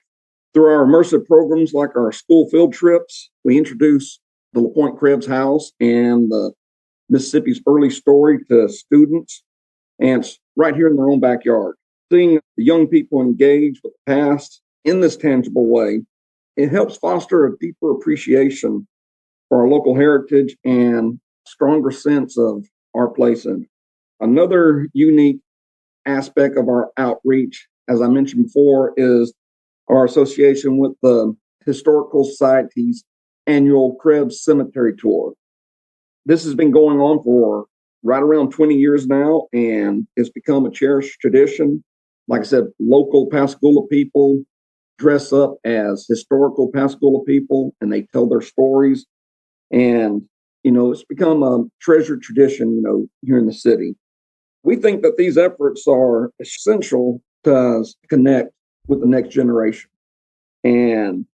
Through our immersive programs like our school field trips, we introduce the Pointe-Krebs House and the Mississippi's early story to students, and it's right here in their own backyard. Seeing the young people engage with the past in this tangible way, it helps foster a deeper appreciation for our local heritage and stronger sense of our place in it. Another unique aspect of our outreach, as I mentioned before, is our association with the Historical Society's annual Krebs Cemetery Tour. This has been going on for right around 20 years now, and it's become a cherished tradition. Like I said, local Pascagoula people dress up as historical Pascagoula people, and they tell their stories. And, it's become a treasured tradition, here in the city. We think that these efforts are essential to connect with the next generation. And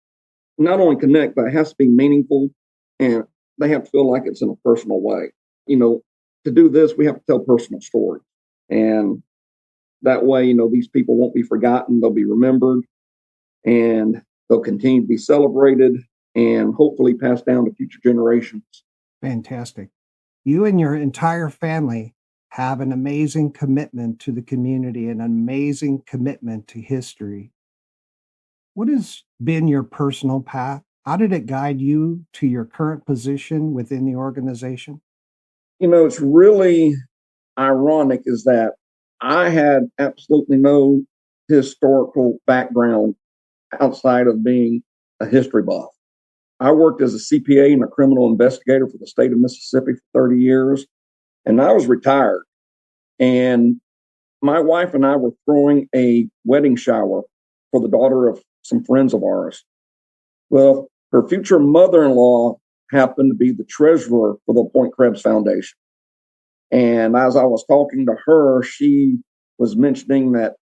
not only connect, but it has to be meaningful, and they have to feel like it's in a personal way. To do this, we have to tell personal stories. And that way, these people won't be forgotten. They'll be remembered, and they'll continue to be celebrated and hopefully passed down to future generations. Fantastic. You and your entire family have an amazing commitment to the community, an amazing commitment to history. What has been your personal path? How did it guide you to your current position within the organization? It's really ironic is that I had absolutely no historical background outside of being a history buff. I worked as a CPA and a criminal investigator for the state of Mississippi for 30 years, and I was retired. And my wife and I were throwing a wedding shower for the daughter of some friends of ours. Well, her future mother-in-law happened to be the treasurer for the Pointe-Krebs Foundation. And as I was talking to her, she was mentioning that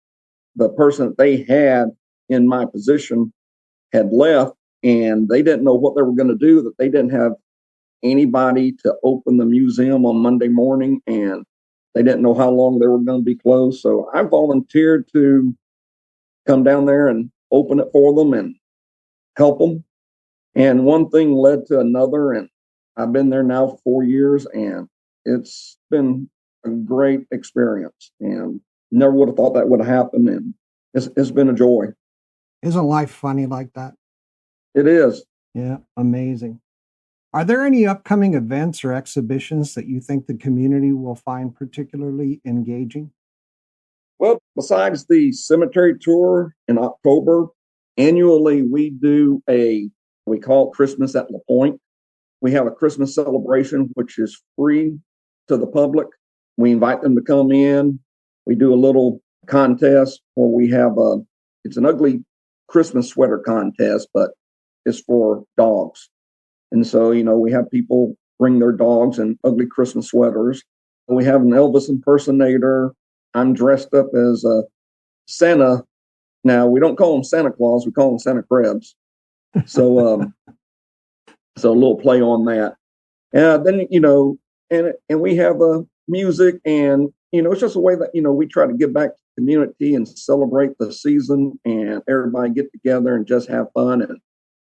the person that they had in my position had left, and they didn't know what they were going to do, that they didn't have anybody to open the museum on Monday morning, and they didn't know how long they were going to be closed. So I volunteered to come down there and open it for them and help them. And one thing led to another, and I've been there now for 4 years, and it's been a great experience, and never would have thought that would have happened, and it's been a joy. Isn't life funny like that? It is. Yeah, amazing. Are there any upcoming events or exhibitions that you think the community will find particularly engaging? Well, besides the cemetery tour in October, annually we do we call it Christmas at La Pointe. We have a Christmas celebration, which is free to the public. We invite them to come in. We do a little contest where we have it's an ugly Christmas sweater contest, but it's for dogs. And so, we have people bring their dogs in ugly Christmas sweaters. We have an Elvis impersonator. I'm dressed up as a Santa. Now, we don't call him Santa Claus. We call him Santa Krebs. So, so a little play on that. And then, and we have music, and it's just a way that we try to give back to the community and celebrate the season, and everybody get together and just have fun. And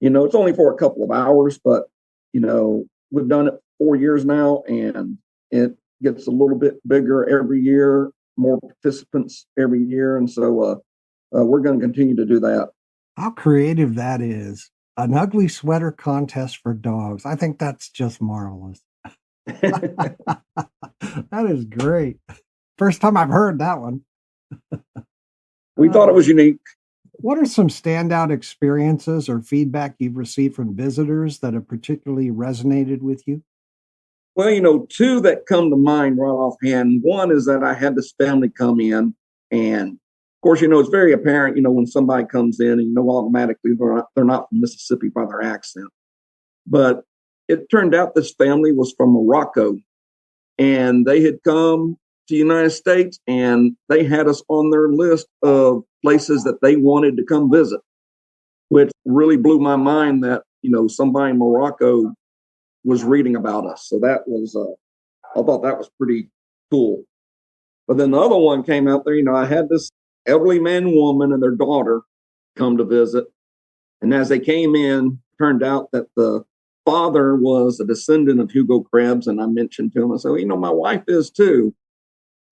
it's only for a couple of hours, but we've done it 4 years now, and it gets a little bit bigger every year, more participants every year, and so we're going to continue to do that. How creative that is. An ugly sweater contest for dogs. I think that's just marvelous. That is great. First time I've heard that one. We thought it was unique. What are some standout experiences or feedback you've received from visitors that have particularly resonated with you? Well, two that come to mind right offhand. One is that I had this family come in, and of course, it's very apparent, when somebody comes in, and automatically they're not from Mississippi by their accent. But it turned out this family was from Morocco, and they had come to the United States, and they had us on their list of places that they wanted to come visit, which really blew my mind that, somebody in Morocco was reading about us. So that was, I thought that was pretty cool. But then the other one came out there, I had this elderly man and woman and their daughter come to visit. And as they came in, turned out that the father was a descendant of Hugo Krebs. And I mentioned to him, I said, my wife is too.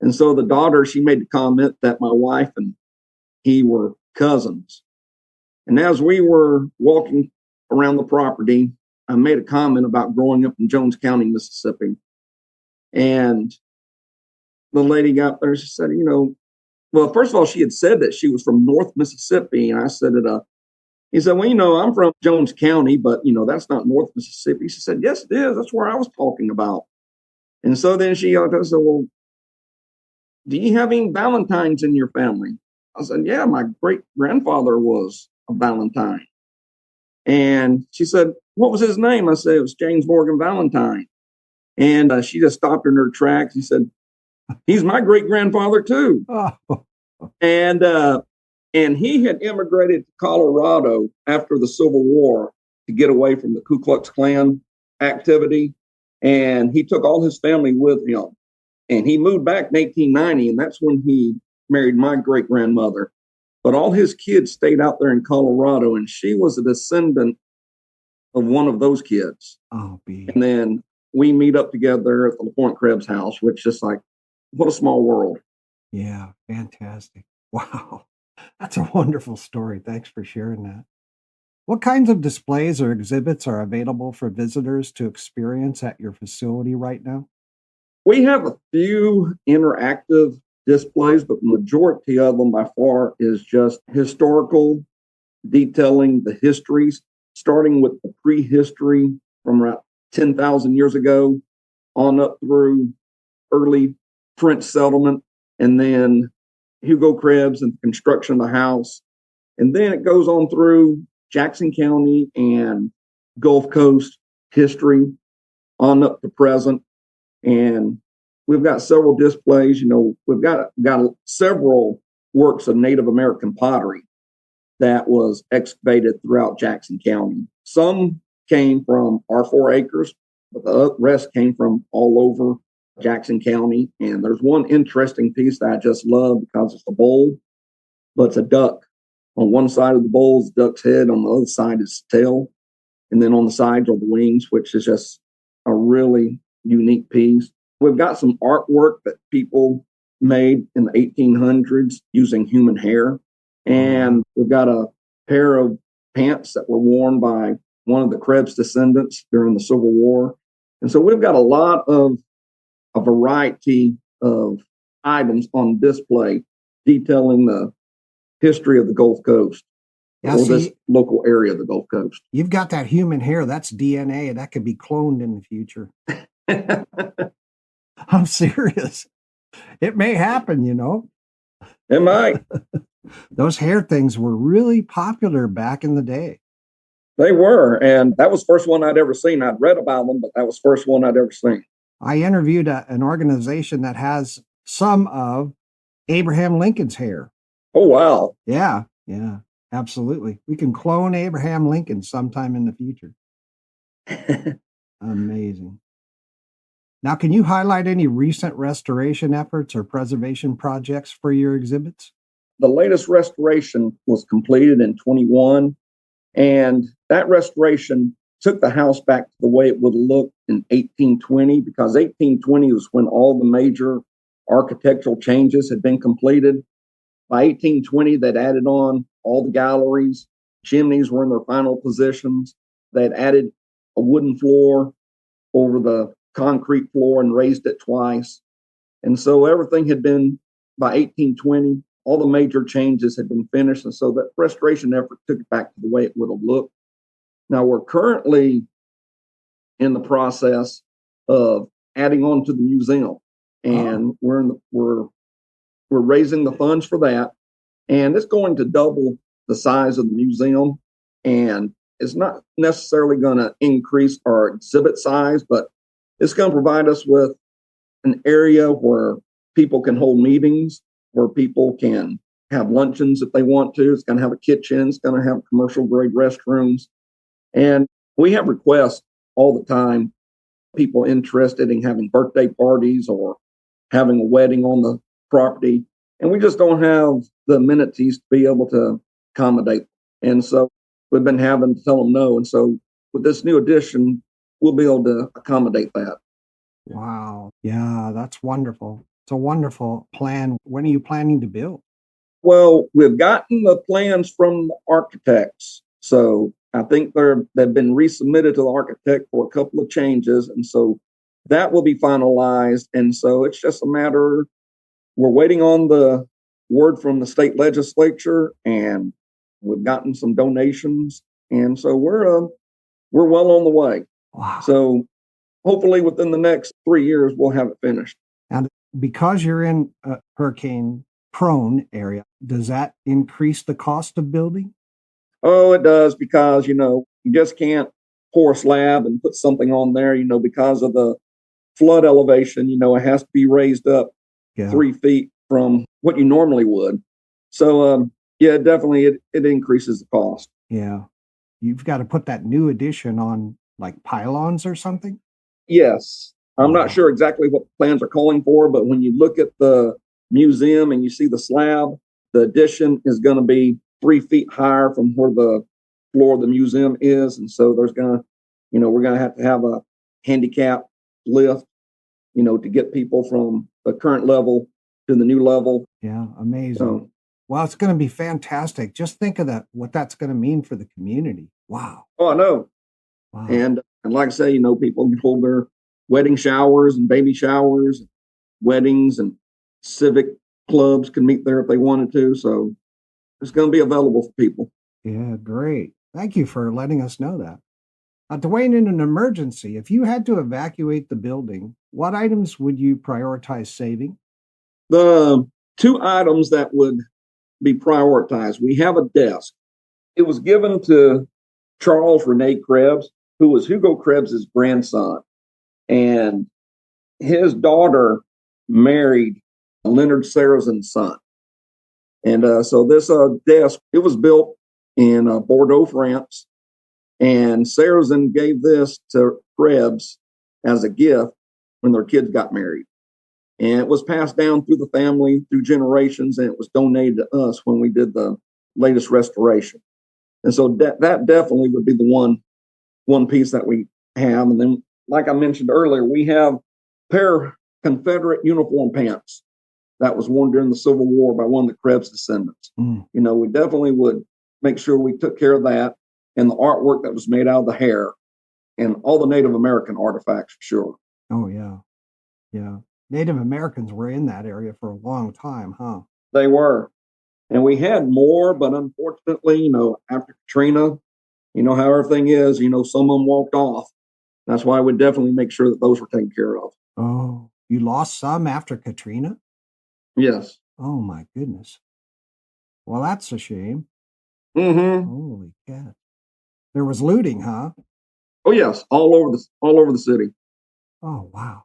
And so the daughter, she made the comment that my wife and he were cousins. And as we were walking around the property, I made a comment about growing up in Jones County, Mississippi. And the lady got there, she said, well, first of all, she had said that she was from North Mississippi. And I said he said, well, I'm from Jones County, but, that's not North Mississippi. She said, yes, it is. That's where I was talking about. And so then she said, well, do you have any Valentines in your family? I said, yeah, my great grandfather was a Valentine. And she said, what was his name? I said, it was James Morgan Valentine. And she just stopped in her tracks. She said, he's my great grandfather too. Oh. And he had immigrated to Colorado after the Civil War to get away from the Ku Klux Klan activity. And he took all his family with him. And he moved back in 1890, and that's when he married my great grandmother. But all his kids stayed out there in Colorado, and she was a descendant of one of those kids. Oh, and then we meet up together at the Pointe-Krebs House, which is like, what a small world. Yeah, fantastic. Wow. That's a wonderful story. Thanks for sharing that. What kinds of displays or exhibits are available for visitors to experience at your facility right now? We have a few interactive displays, but the majority of them by far is just historical, detailing the histories, starting with the prehistory from around 10,000 years ago on up through early French settlement, and then Hugo Krebs and the construction of the house. And then it goes on through Jackson County and Gulf Coast history on up to present. And we've got several displays. We've got several works of Native American pottery that was excavated throughout Jackson County. Some came from our 4 acres, but the rest came from all over Jackson County. And there's one interesting piece that I just love because it's a bowl, but it's a duck. On one side of the bowl is the duck's head, on the other side is the tail, and then on the sides are the wings, which is just a really unique piece. We've got some artwork that people made in the 1800s using human hair. And we've got a pair of pants that were worn by one of the Krebs descendants during the Civil War. And so we've got a variety of items on display detailing the history of the Gulf Coast, or this local area of the Gulf Coast. You've got that human hair. That's DNA. That could be cloned in the future. I'm serious. It may happen, It might. Those hair things were really popular back in the day. They were. And that was the first one I'd ever seen. I'd read about them, but that was the first one I'd ever seen. I interviewed an organization that has some of Abraham Lincoln's hair. Oh, wow. Yeah, absolutely. We can clone Abraham Lincoln sometime in the future. Amazing. Now, can you highlight any recent restoration efforts or preservation projects for your exhibits? The latest restoration was completed in 21, and that restoration took the house back to the way it would look in 1820, because 1820 was when all the major architectural changes had been completed. By 1820, they'd added on all the galleries, chimneys were in their final positions. They'd added a wooden floor over the concrete floor and raised it twice. And so everything had been, by 1820, all the major changes had been finished. And so that restoration effort took it back to the way it would have looked. Now we're currently in the process of adding on to the museum, and we're raising the funds for that. And it's going to double the size of the museum. And it's not necessarily going to increase our exhibit size, but it's going to provide us with an area where people can hold meetings, where people can have luncheons if they want to. It's going to have a kitchen. It's going to have commercial grade restrooms. And we have requests all the time, people interested in having birthday parties or having a wedding on the property. And we just don't have the amenities to be able to accommodate. And so we've been having to tell them no. And so with this new addition, we'll be able to accommodate that. Wow. Yeah, that's wonderful. It's a wonderful plan. When are you planning to build? Well, we've gotten the plans from the architects. So I think they've been resubmitted to the architect for a couple of changes. And so that will be finalized. And so it's just a matter, we're waiting on the word from the state legislature, and we've gotten some donations. And so we're well on the way. Wow. So hopefully within the next 3 years, we'll have it finished. And because you're in a hurricane prone area, does that increase the cost of building? Oh, it does, because, you just can't pour a slab and put something on there, because of the flood elevation, it has to be raised up 3 feet from what you normally would. So, yeah, definitely it increases the cost. Yeah. You've got to put that new addition on like pylons or something? Yes. I'm not sure exactly what the plans are calling for, but when you look at the museum and you see the slab, the addition is going to be 3 feet higher from where the floor of the museum is. And so there's going to, we're going to have a handicap lift, to get people from the current level to the new level. Yeah, amazing. Well, it's going to be fantastic. Just think of that, what that's going to mean for the community. Wow. Oh, I know. Wow. And like I say, people can hold their wedding showers and baby showers, weddings, and civic clubs can meet there if they wanted to. So it's going to be available for people. Yeah, great. Thank you for letting us know that. Dwayne, in an emergency, if you had to evacuate the building, what items would you prioritize saving? The 2 items that would be prioritized. We have a desk. It was given to Charles Rene Krebs, who was Hugo Krebs' grandson. And his daughter married Leonard Sarazen's son. And so this desk, it was built in Bordeaux, France. And Sarazen gave this to Krebs as a gift when their kids got married. And it was passed down through the family, through generations, and it was donated to us when we did the latest restoration. And so that definitely would be the one piece that we have. And then, like I mentioned earlier, we have a pair of Confederate uniform pants that was worn during the Civil War by one of the Krebs descendants. We definitely would make sure we took care of that, and the artwork that was made out of the hair, and all the Native American artifacts, for sure. Oh, yeah. Yeah. Native Americans were in that area for a long time, huh? They were. And we had more, but unfortunately, after Katrina, how everything is, some of them walked off. That's why we definitely make sure that those were taken care of. Oh, you lost some after Katrina? Yes. Oh, my goodness. Well, that's a shame. Mm-hmm. Holy cat. There was looting, huh? Oh, yes. All over the city. Oh, wow.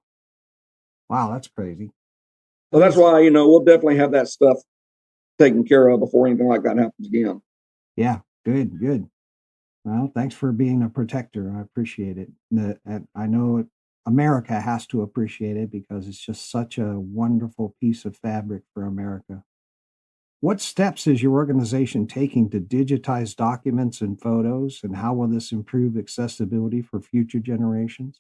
Wow, that's crazy. So that's why, we'll definitely have that stuff taken care of before anything like that happens again. Yeah, good. Well, thanks for being a protector. I appreciate it. I know America has to appreciate it because it's just such a wonderful piece of fabric for America. What steps is your organization taking to digitize documents and photos, and how will this improve accessibility for future generations?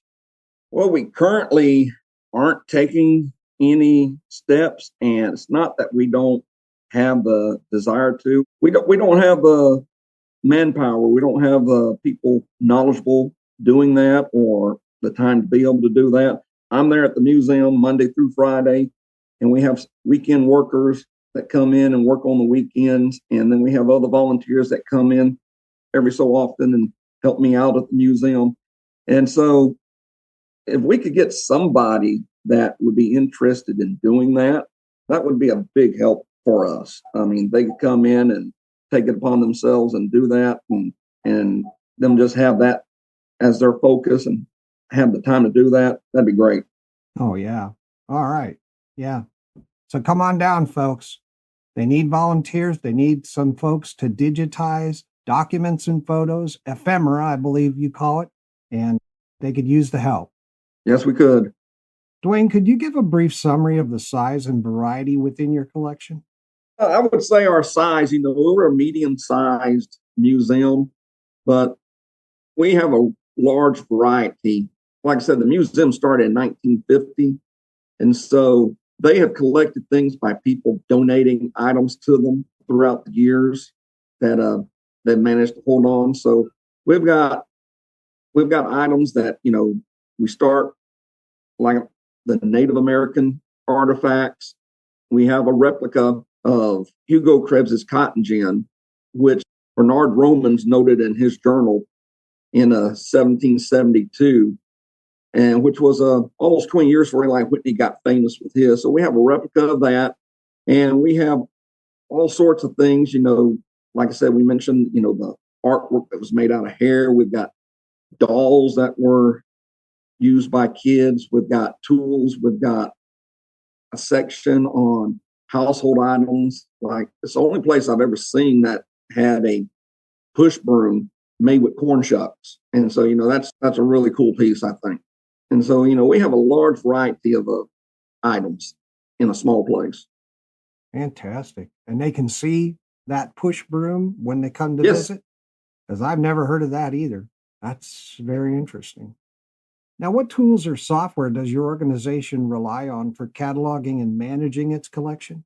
Well, we currently aren't taking any steps, and it's not that we don't have the desire to. We don't have the manpower. We don't have the people knowledgeable doing that or the time to be able to do that. I'm there at the museum Monday through Friday, and we have weekend workers that come in and work on the weekends, and then we have other volunteers that come in every so often and help me out at the museum. And so if we could get somebody that would be interested in doing that, that would be a big help for us. I mean, they could come in and take it upon themselves and do that, and them just have that as their focus and have the time to do that. That'd be great. Oh, yeah. All right. Yeah. So come on down, folks. They need volunteers. They need some folks to digitize documents and photos, ephemera, I believe you call it, and they could use the help. Yes, we could. Dwayne, could you give a brief summary of the size and variety within your collection? I would say our size, we're a medium-sized museum, but we have a large variety. Like I said, the museum started in 1950, and so they have collected things by people donating items to them throughout the years that they've managed to hold on. So we've got items that we start like the Native American artifacts. We have a replica of Hugo Krebs's cotton gin, which Bernard Romans noted in his journal in 1772, and which was almost 20 years before Eli Whitney got famous with his. So we have a replica of that, and we have all sorts of things. Like I said, we mentioned the artwork that was made out of hair. We've got dolls that were used by kids. We've got tools. We've got a section on household items. Like, it's the only place I've ever seen that had a push broom made with corn shucks. And so, that's a really cool piece, I think. And so, we have a large variety of items in a small place. Fantastic. And they can see that push broom when they come to Yes. visit? Because I've never heard of that either. That's very interesting. Now, what tools or software does your organization rely on for cataloging and managing its collection?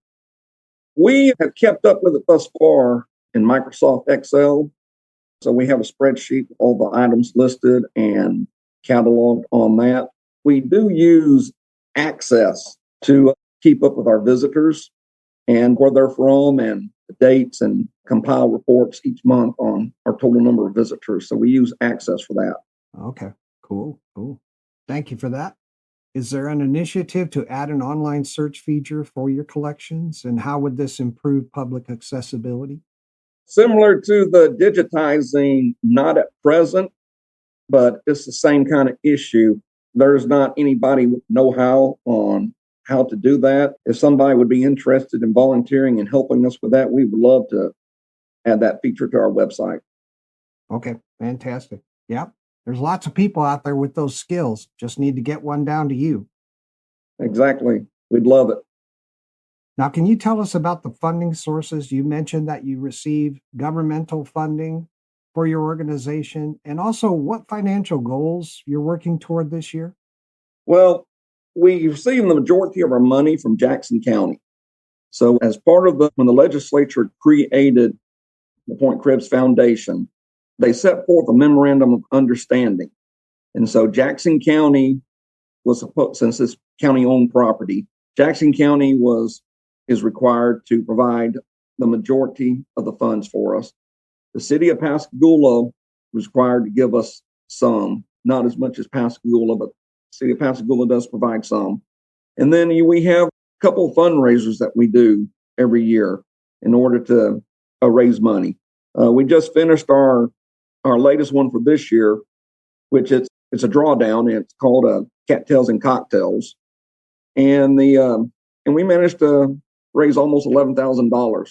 We have kept up with it thus far in Microsoft Excel. So we have a spreadsheet with all the items listed and cataloged on that. We do use Access to keep up with our visitors and where they're from and the dates, and compile reports each month on our total number of visitors. So we use Access for that. Okay, cool. Thank you for that. Is there an initiative to add an online search feature for your collections, and how would this improve public accessibility? Similar to the digitizing, not at present, but it's the same kind of issue. There's not anybody with know-how on how to do that. If somebody would be interested in volunteering and helping us with that, we would love to add that feature to our website. Okay, fantastic. Yep. There's lots of people out there with those skills. Just need to get one down to you. Exactly. We'd love it. Now, can you tell us about the funding sources? You mentioned that you receive governmental funding for your organization, and also what financial goals you're working toward this year? Well, we receive the majority of our money from Jackson County. So as part of when the legislature created the Pointe-Krebs Foundation, they set forth a memorandum of understanding. And so Jackson County was supposed, since it's county-owned property, Jackson County is required to provide the majority of the funds for us. The city of Pascagoula was required to give us some, not as much as Pascagoula, but the city of Pascagoula does provide some. And then we have a couple of fundraisers that we do every year in order to raise money. We just finished our latest one for this year, which it's a drawdown. It's called Cattails and Cocktails, and we managed to raise almost $11,000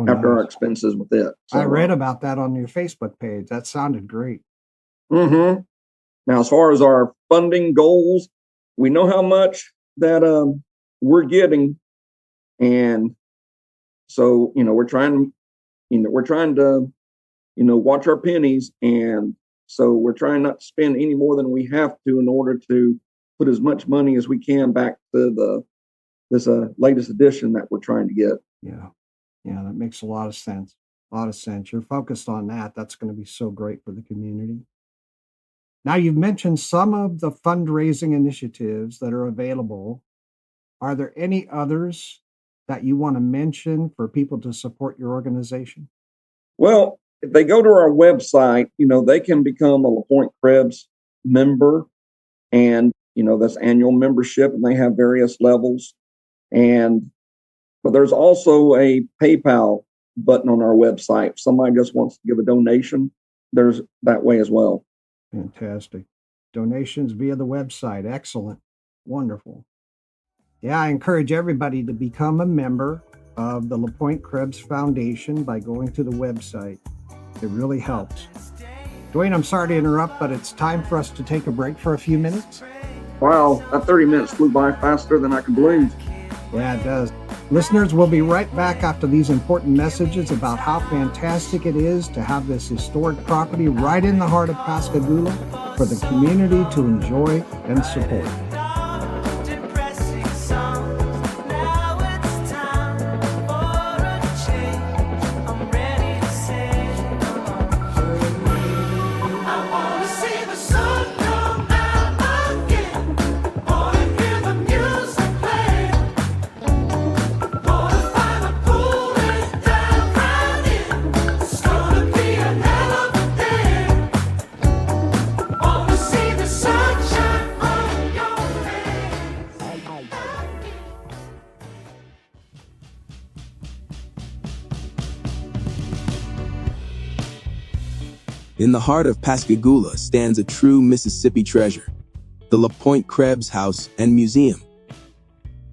after our expenses with it. So, I read about that on your Facebook page. That sounded great. Mm-hmm. Now, as far as our funding goals, we know how much that we're getting, and so we're trying to watch our pennies, and so we're trying not to spend any more than we have to in order to put as much money as we can back to this latest edition that we're trying to get. Yeah, that makes a lot of sense. A lot of sense. You're focused on that. That's going to be so great for the community. Now, you've mentioned some of the fundraising initiatives that are available. Are there any others that you want to mention for people to support your organization? Well, if they go to our website, they can become a Pointe-Krebs member, and that's annual membership, and they have various levels. But there's also a PayPal button on our website. If somebody just wants to give a donation, there's that way as well. Fantastic. Donations via the website. Excellent. Wonderful. Yeah, I encourage everybody to become a member of the Pointe-Krebs Foundation by going to the website. It really helps. Dwayne, I'm sorry to interrupt, but it's time for us to take a break for a few minutes. Wow, that 30 minutes flew by faster than I can believe. Yeah, it does. Listeners, we'll be right back after these important messages about how fantastic it is to have this historic property right in the heart of Pascagoula for the community to enjoy and support. In the heart of Pascagoula stands a true Mississippi treasure, the Pointe-Krebs House and Museum.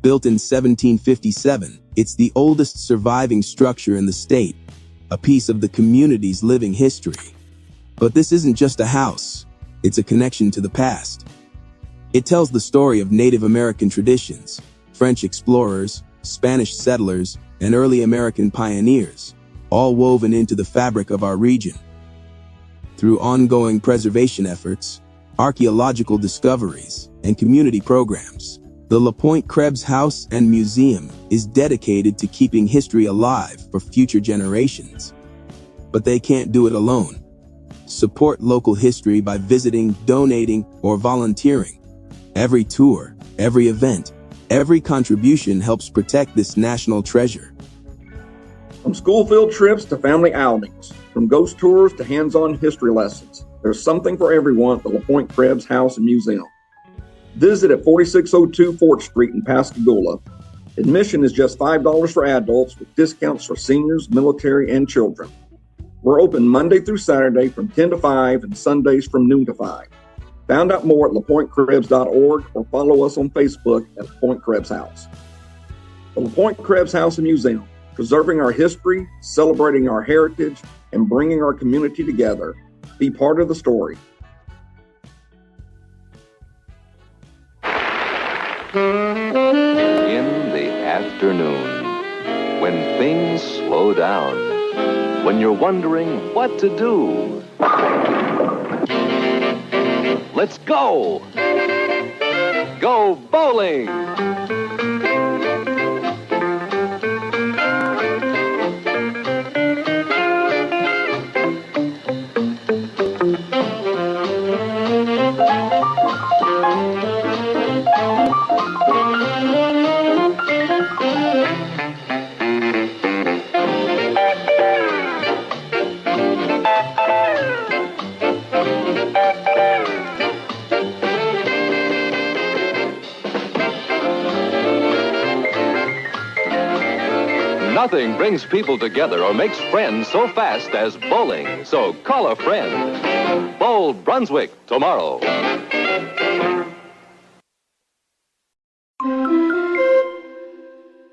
Built in 1757, it's the oldest surviving structure in the state, a piece of the community's living history. But this isn't just a house, it's a connection to the past. It tells the story of Native American traditions, French explorers, Spanish settlers, and early American pioneers, all woven into the fabric of our region. Through ongoing preservation efforts, archaeological discoveries, and community programs, the Pointe-Krebs House and Museum is dedicated to keeping history alive for future generations. But they can't do it alone. Support local history by visiting, donating, or volunteering. Every tour, every event, every contribution helps protect this national treasure. From school field trips to family outings, from ghost tours to hands-on history lessons, there's something for everyone at the Pointe-Krebs House and Museum. Visit at 4602 4th Street in Pascagoula. Admission is just $5 for adults with discounts for seniors, military, and children. We're open Monday through Saturday from 10 to 5 and Sundays from noon to 5. Find out more at lapointekrebs.org or follow us on Facebook at Pointe-Krebs House. The Pointe-Krebs House and Museum, preserving our history, celebrating our heritage, and bringing our community together. Be part of the story. In the afternoon, when things slow down, when you're wondering what to do, let's go! Go bowling! Nothing brings people together or makes friends so fast as bowling. So call a friend. Bowl Brunswick tomorrow.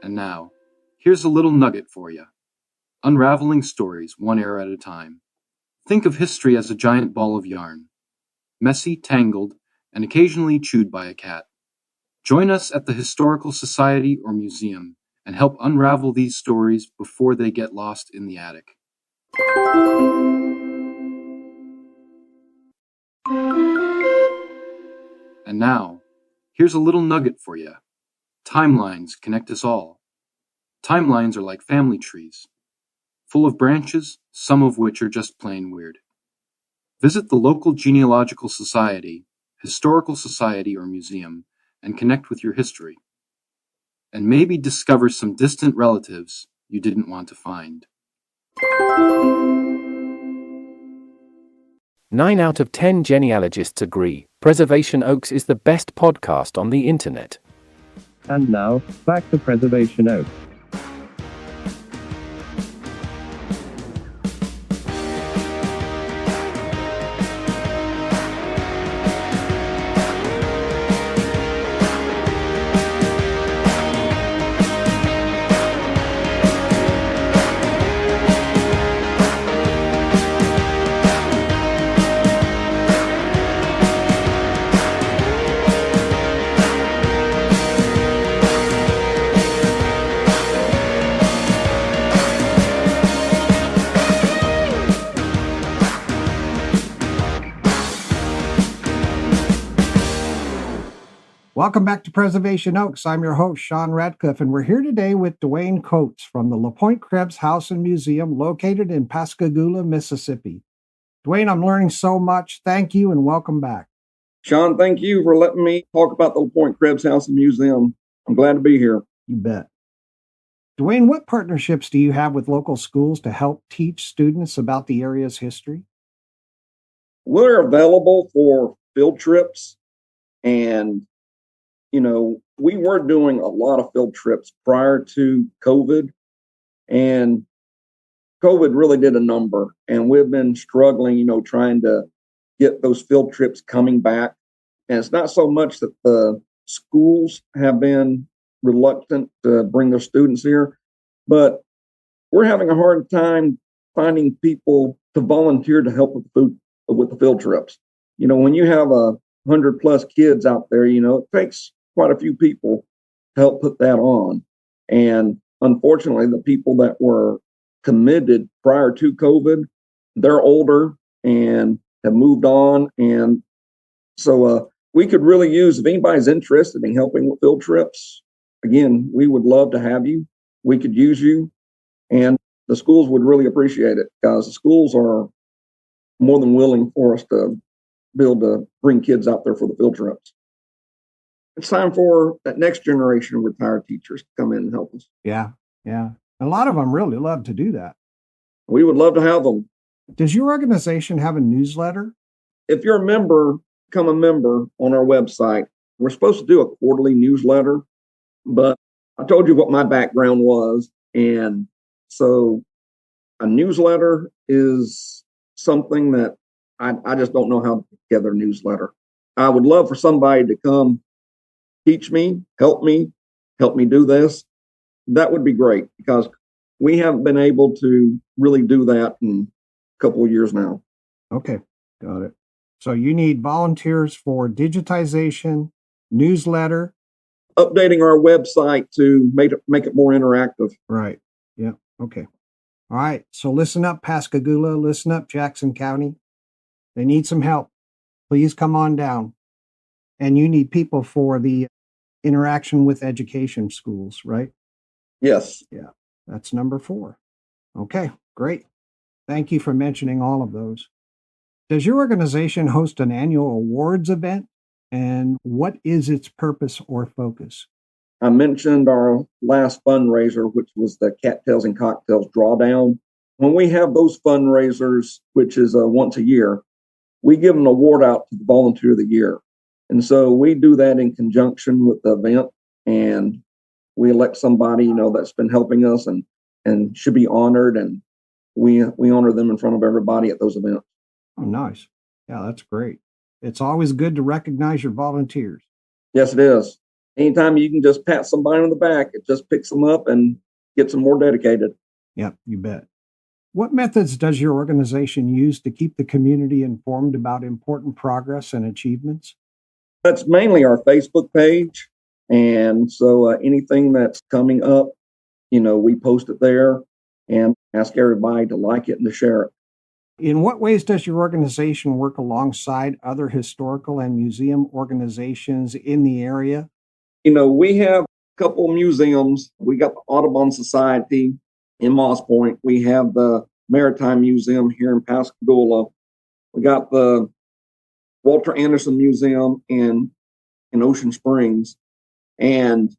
And now, here's a little nugget for you. Unraveling stories one era at a time. Think of history as a giant ball of yarn. messy, tangled, and occasionally chewed by a cat. Join us at the Historical Society or Museum and help unravel these stories before they get lost in the attic. And now, here's a little nugget for you. Timelines connect us all. Timelines are like family trees, full of branches, some of which are just plain weird. Visit the local genealogical society, historical society, or museum and connect with your history. And maybe discover some distant relatives you didn't want to find. 9 out of 10 genealogists agree Preservation Oaks is the best podcast on the internet. And now, back to Preservation Oaks. Welcome back to Preservation Oaks. I'm your host, Sean Radcliffe, and we're here today with Dwayne Coats from the Pointe-Krebs House and Museum located in Pascagoula, Mississippi. Dwayne, I'm learning so much. Thank you and welcome back. Sean, thank you for letting me talk about the Pointe-Krebs House and Museum. I'm glad to be here. You bet. Dwayne, what partnerships do you have with local schools to help teach students about the area's history? We're available for field trips, and we were doing a lot of field trips prior to COVID, and COVID really did a number, and we've been struggling, trying to get those field trips coming back. And it's not so much that the schools have been reluctant to bring their students here, but we're having a hard time finding people to volunteer to help with the field trips. When you have 100+ kids out there, it takes quite a few people to help put that on. And unfortunately, the people that were committed prior to COVID, they're older and have moved on. And so we could really use, if anybody's interested in helping with field trips, again, we would love to have you. We could use you. And the schools would really appreciate it, because the schools are more than willing for us to be able to bring kids out there for the field trips. It's time for that next generation of retired teachers to come in and help us. Yeah. A lot of them really love to do that. We would love to have them. Does your organization have a newsletter? If you're a member, become a member on our website. We're supposed to do a quarterly newsletter, but I told you what my background was. And so a newsletter is something that I just don't know how to put together a newsletter. I would love for somebody to come teach me, help me do this. That would be great, because we haven't been able to really do that in a couple of years now. Okay, got it. So you need volunteers for digitization, newsletter, updating our website to make it more interactive. Right. Yeah. Okay. All right. So listen up, Pascagoula. Listen up, Jackson County. They need some help. Please come on down. And you need people for the interaction with education schools, right? Yes. Yeah. That's number 4. Okay, great. Thank you for mentioning all of those. Does your organization host an annual awards event? And what is its purpose or focus? I mentioned our last fundraiser, which was the Cattails and Cocktails Drawdown. When we have those fundraisers, which is once a year, we give an award out to the Volunteer of the Year. And so we do that in conjunction with the event, and we elect somebody, that's been helping us and should be honored, and we honor them in front of everybody at those events. Oh, nice. Yeah, that's great. It's always good to recognize your volunteers. Yes, it is. Anytime you can just pat somebody on the back, it just picks them up and gets them more dedicated. Yep, you bet. What methods does your organization use to keep the community informed about important progress and achievements? That's mainly our Facebook page. And so anything that's coming up, we post it there and ask everybody to like it and to share it. In what ways does your organization work alongside other historical and museum organizations in the area? We have a couple of museums. We got the Audubon Society in Moss Point. We have the Maritime Museum here in Pascagoula. We got the Walter Anderson Museum in Ocean Springs. And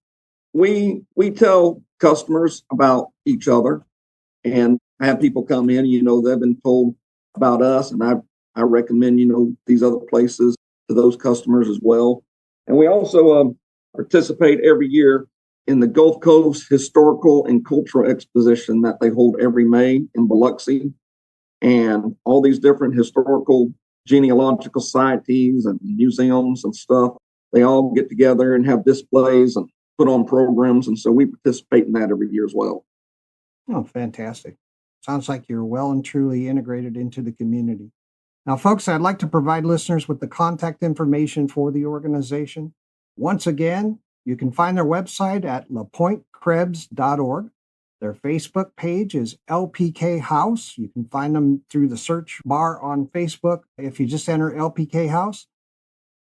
we tell customers about each other and have people come in, they've been told about us, and I recommend, these other places to those customers as well. And we also participate every year in the Gulf Coast Historical and Cultural Exposition that they hold every May in Biloxi. And all these different historical genealogical societies and museums and stuff, they all get together and have displays and put on programs. And so we participate in that every year as well. Oh, fantastic. Sounds like you're well and truly integrated into the community. Now, folks, I'd like to provide listeners with the contact information for the organization. Once again, you can find their website at lapointekrebs.org. Their Facebook page is LPK House. You can find them through the search bar on Facebook if you just enter LPK House.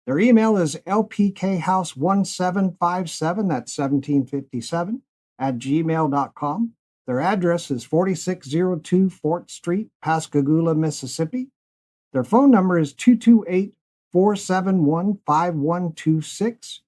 Their email is lpkhouse1757, that's 1757, @gmail.com. Their address is 4602 Fort Street, Pascagoula, Mississippi. Their phone number is 228-471-5126.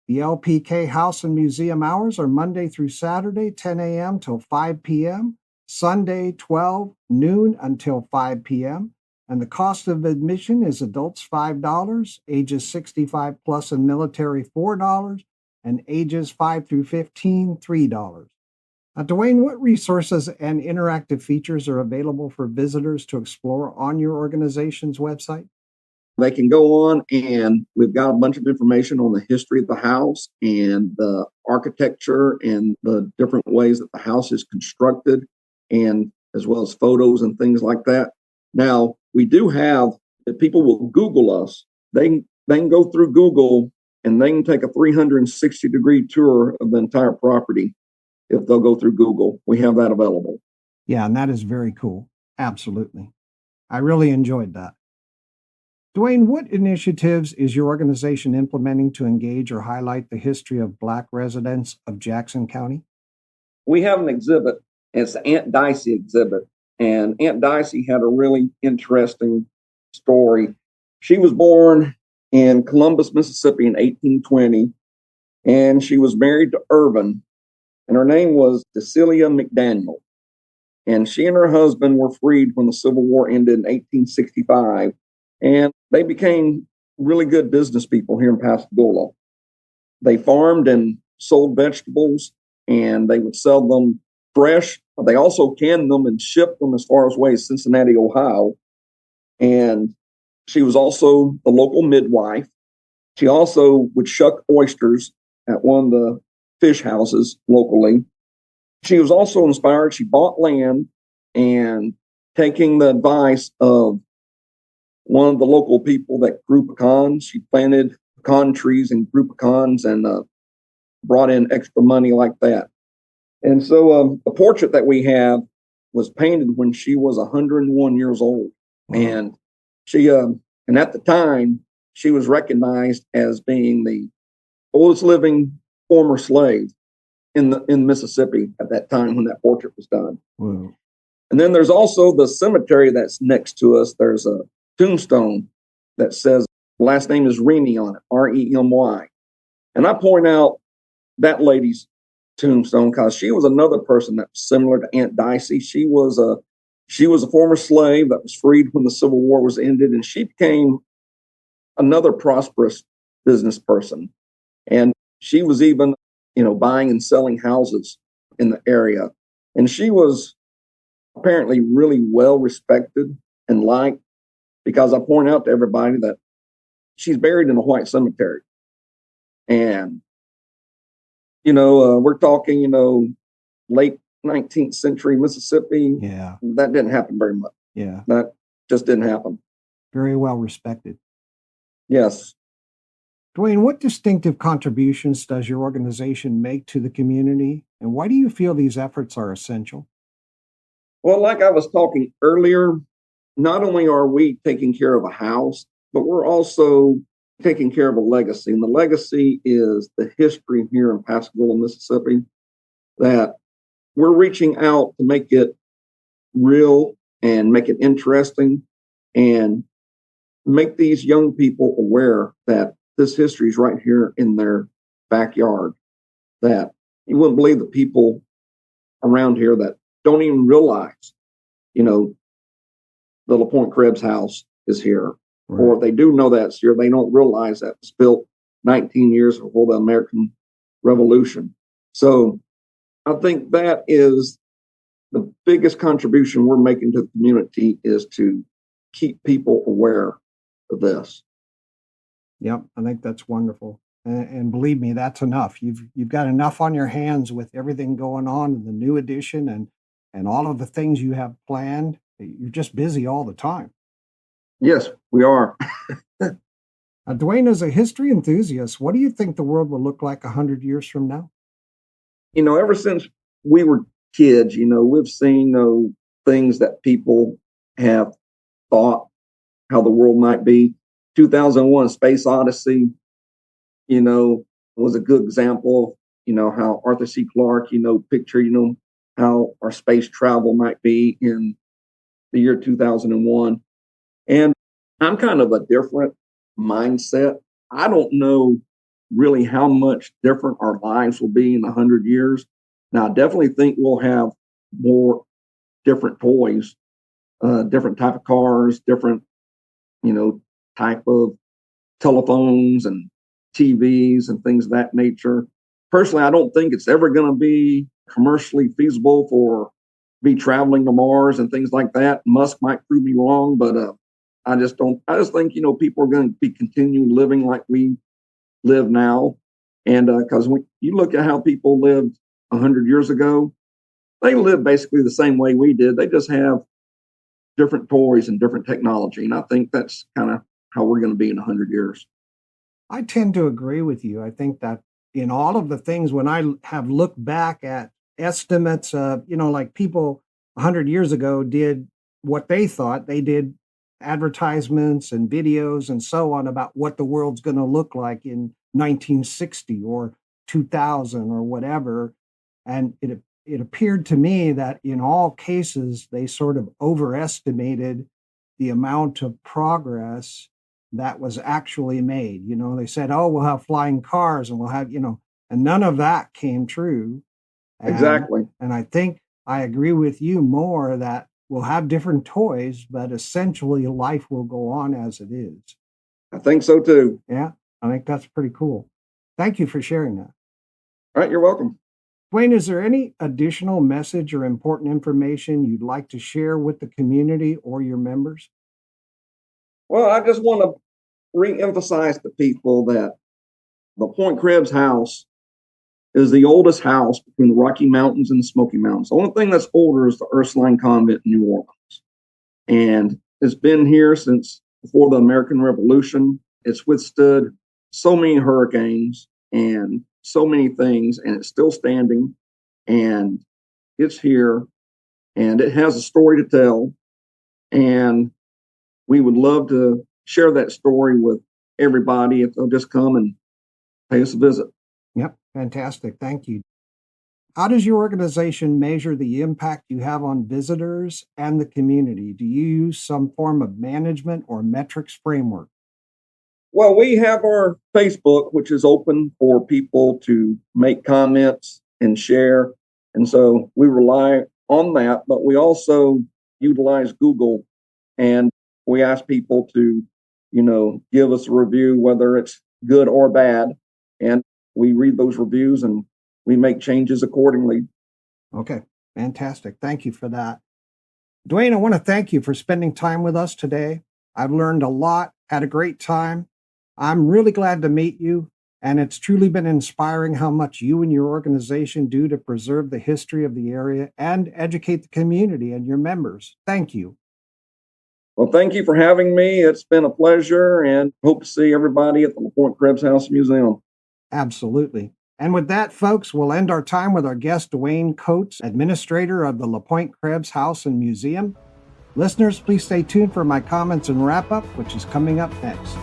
The LPK House and Museum Hours are Monday through Saturday, 10 a.m. till 5 p.m., Sunday, 12 noon until 5 p.m., and the cost of admission is adults $5, ages 65 plus and military $4, and ages 5 through 15 $3. Now, Dwayne, what resources and interactive features are available for visitors to explore on your organization's website? They can go on, and we've got a bunch of information on the history of the house and the architecture and the different ways that the house is constructed, and as well as photos and things like that. Now, we do have, if people will Google us, they can go through Google and they can take a 360-degree tour of the entire property if they'll go through Google. We have that available. Yeah, and that is very cool. Absolutely. I really enjoyed that. Dwayne, what initiatives is your organization implementing to engage or highlight the history of Black residents of Jackson County? We have an exhibit. It's the Aunt Dicey exhibit. And Aunt Dicey had a really interesting story. She was born in Columbus, Mississippi in 1820, and she was married to Irvin, and her name was Cecilia McDaniel. And she and her husband were freed when the Civil War ended in 1865. And they became really good business people here in Pascagoula. They farmed and sold vegetables, and they would sell them fresh. They also canned them and shipped them as far away as Cincinnati, Ohio. And she was also the local midwife. She also would shuck oysters at one of the fish houses locally. She was also inspired. She bought land, and taking the advice of one of the local people that grew pecans, she planted pecan trees and grew pecans and brought in extra money like that. And so the portrait that we have was painted when she was 101 years old. And she, and at the time, she was recognized as being the oldest living former slave in Mississippi at that time when that portrait was done. Wow. And then there's also the cemetery that's next to us. There's a tombstone that says last name is Remy on it, R-E-M-Y. And I point out that lady's tombstone because she was another person that was similar to Aunt Dicey. She was a former slave that was freed when the Civil War was ended, and she became another prosperous business person. And she was even, buying and selling houses in the area. And she was apparently really well respected and liked, because I point out to everybody that she's buried in a white cemetery. And, we're talking, late 19th century Mississippi. Yeah. That didn't happen very much. Yeah. That just didn't happen. Very well respected. Yes. Dwayne, what distinctive contributions does your organization make to the community, and why do you feel these efforts are essential? Well, like I was talking earlier, not only are we taking care of a house, but we're also taking care of a legacy. And the legacy is the history here in Pascagoula, Mississippi, that we're reaching out to make it real and make it interesting and make these young people aware that this history is right here in their backyard, that you wouldn't believe the people around here that don't even realize, the Pointe-Krebs House is here. Right. Or if they do know that's here, they don't realize that it was built 19 years before the American Revolution. So I think that is the biggest contribution we're making to the community, is to keep people aware of this. Yep, I think that's wonderful. And believe me, that's enough. You've got enough on your hands with everything going on in the new edition and all of the things you have planned. You're just busy all the time. Yes, we are. Dwayne, as a history enthusiast, what do you think the world will look like 100 years from now? Ever since we were kids, we've seen things that people have thought how the world might be. 2001 Space Odyssey, was a good example of, how Arthur C. Clarke, pictured, how our space travel might be in the year 2001. And I'm kind of a different mindset. I don't know really how much different our lives will be in 100 years. Now, I definitely think we'll have more different toys, different type of cars, different, type of telephones and TVs and things of that nature. Personally, I don't think it's ever going to be commercially feasible for be traveling to Mars and things like that. Musk might prove me wrong, but I just think, people are going to be continuing living like we live now. And because when you look at how people lived 100 years ago, they lived basically the same way we did. They just have different toys and different technology. And I think that's kind of how we're going to be in 100 years. I tend to agree with you. I think that in all of the things, when I have looked back at estimates, like people 100 years ago did what they thought. They did advertisements and videos and so on about what the world's going to look like in 1960 or 2000 or whatever. And it appeared to me that in all cases, they sort of overestimated the amount of progress that was actually made. They said, oh, we'll have flying cars and we'll have, and none of that came true. Exactly. And I think I agree with you more that we'll have different toys, but essentially life will go on as it is. I think so too. Yeah, I think that's pretty cool. Thank you for sharing that. All right, you're welcome. Dwayne, is there any additional message or important information you'd like to share with the community or your members? Well, I just want to re-emphasize to people that the Pointe-Krebs House is the oldest house between the Rocky Mountains and the Smoky Mountains. The only thing that's older is the Ursuline Convent in New Orleans. And it's been here since before the American Revolution. It's withstood so many hurricanes and so many things, and it's still standing. And it's here, and it has a story to tell. And we would love to share that story with everybody if they'll just come and pay us a visit. Yep, fantastic. Thank you. How does your organization measure the impact you have on visitors and the community? Do you use some form of management or metrics framework? Well, we have our Facebook, which is open for people to make comments and share. And so we rely on that, but we also utilize Google, and we ask people to, give us a review, whether it's good or bad. And we read those reviews and we make changes accordingly. Okay, fantastic. Thank you for that. Dwayne, I want to thank you for spending time with us today. I've learned a lot, had a great time. I'm really glad to meet you. and it's truly been inspiring how much you and your organization do to preserve the history of the area and educate the community and your members. Thank you. Well, thank you for having me. It's been a pleasure, and hope to see everybody at the Pointe-Krebs House Museum. Absolutely. And with that, folks, we'll end our time with our guest, Dwayne Coats, Administrator of the Pointe-Krebs House and Museum. Listeners, please stay tuned for my comments and wrap-up, which is coming up next.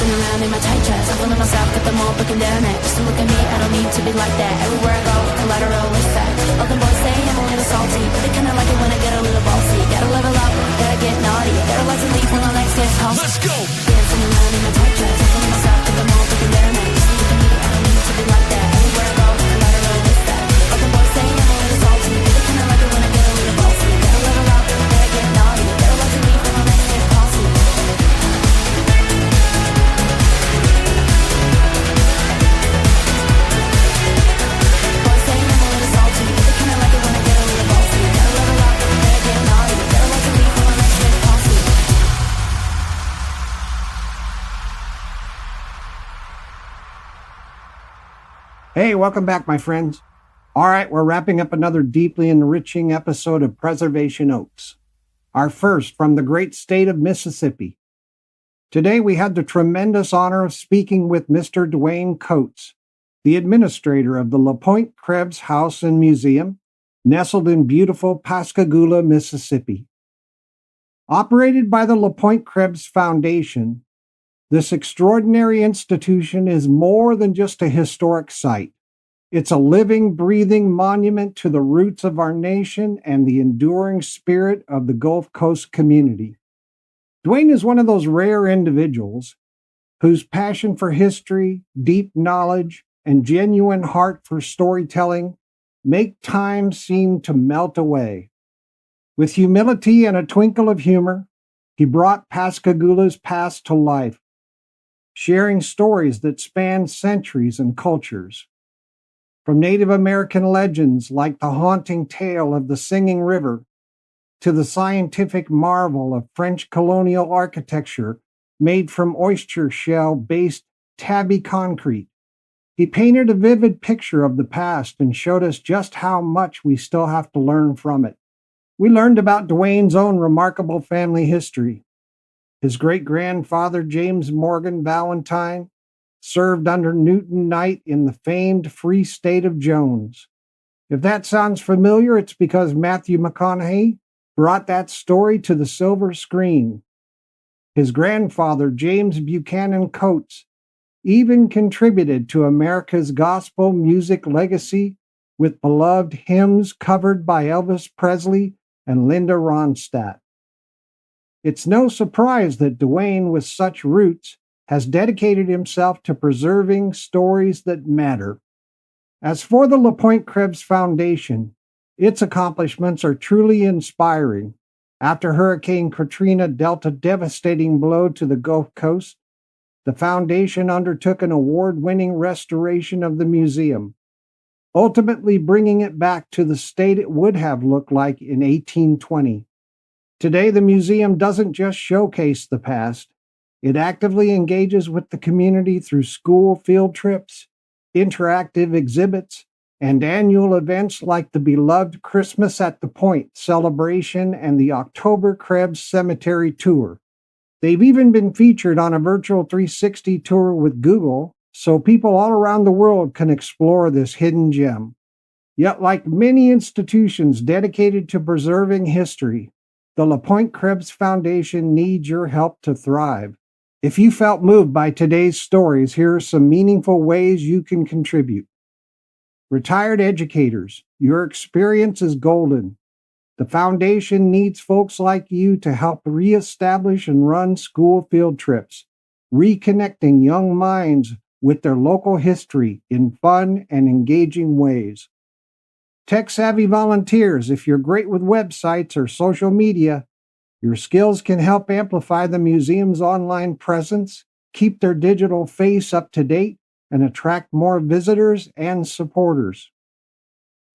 Around in my tight dress, I'm feeling myself, got them all looking down at. Just look at me, I don't need to be like that. Everywhere I go, collateral effect. All the boys say I'm a little salty, but they kinda like it when I get a little ballsy. Gotta level up, gotta get naughty, gotta let them leave when my next gets called. Let's go! Dancing around in my tight dress, I'm feeling myself, got them all looking down at. Just look at me, I don't need to be like that. Everywhere I go, collateral effect. All the boys say I'm a little salty, but they kinda like it when I get a little ballsy. Gotta level up, gotta get naughty, gotta let them leave when my next gets called. Hey, welcome back, my friends. All right, we're wrapping up another deeply enriching episode of Preservation Oaks, our first from the great state of Mississippi. Today, we had the tremendous honor of speaking with Mr. Dwayne Coats, the administrator of the Pointe-Krebs House and Museum, nestled in beautiful Pascagoula, Mississippi. Operated by the Pointe-Krebs Foundation, this extraordinary institution is more than just a historic site. It's a living, breathing monument to the roots of our nation and the enduring spirit of the Gulf Coast community. Dwayne is one of those rare individuals whose passion for history, deep knowledge, and genuine heart for storytelling make time seem to melt away. With humility and a twinkle of humor, he brought Pascagoula's past to life, sharing stories that span centuries and cultures. From Native American legends like the haunting tale of the Singing River to the scientific marvel of French colonial architecture made from oyster shell-based tabby concrete, he painted a vivid picture of the past and showed us just how much we still have to learn from it. We learned about Dwayne's own remarkable family history. His great-grandfather, James Morgan Valentine, served under Newton Knight in the famed Free State of Jones. If that sounds familiar, it's because Matthew McConaughey brought that story to the silver screen. His grandfather, James Buchanan Coats, even contributed to America's gospel music legacy with beloved hymns covered by Elvis Presley and Linda Ronstadt. It's no surprise that Dwayne, with such roots, has dedicated himself to preserving stories that matter. As for the Pointe-Krebs Foundation, its accomplishments are truly inspiring. After Hurricane Katrina dealt a devastating blow to the Gulf Coast, the foundation undertook an award-winning restoration of the museum, ultimately bringing it back to the state it would have looked like in 1820. Today, the museum doesn't just showcase the past. It actively engages with the community through school field trips, interactive exhibits, and annual events like the beloved Christmas at the Point celebration and the October Krebs Cemetery Tour. They've even been featured on a virtual 360 tour with Google, so people all around the world can explore this hidden gem. Yet, like many institutions dedicated to preserving history, the Pointe-Krebs Foundation needs your help to thrive. If you felt moved by today's stories, here are some meaningful ways you can contribute. Retired educators, your experience is golden. The foundation needs folks like you to help reestablish and run school field trips, reconnecting young minds with their local history in fun and engaging ways. Tech-savvy volunteers, if you're great with websites or social media, your skills can help amplify the museum's online presence, keep their digital face up to date, and attract more visitors and supporters.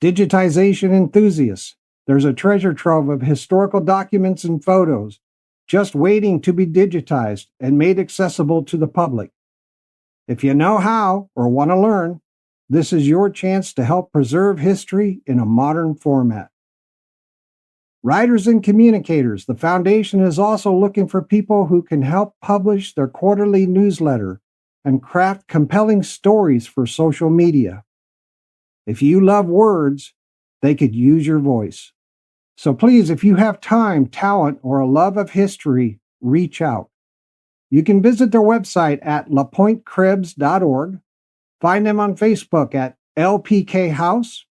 Digitization enthusiasts, There's a treasure trove of historical documents and photos just waiting to be digitized and made accessible to the public. If you know how or want to learn, this is your chance to help preserve history in a modern format. Writers and communicators, the foundation is also looking for people who can help publish their quarterly newsletter and craft compelling stories for social media. If you love words, they could use your voice. So please, if you have time, talent, or a love of history, reach out. You can visit their website at lapointekrebs.org, find them on Facebook at LPK House,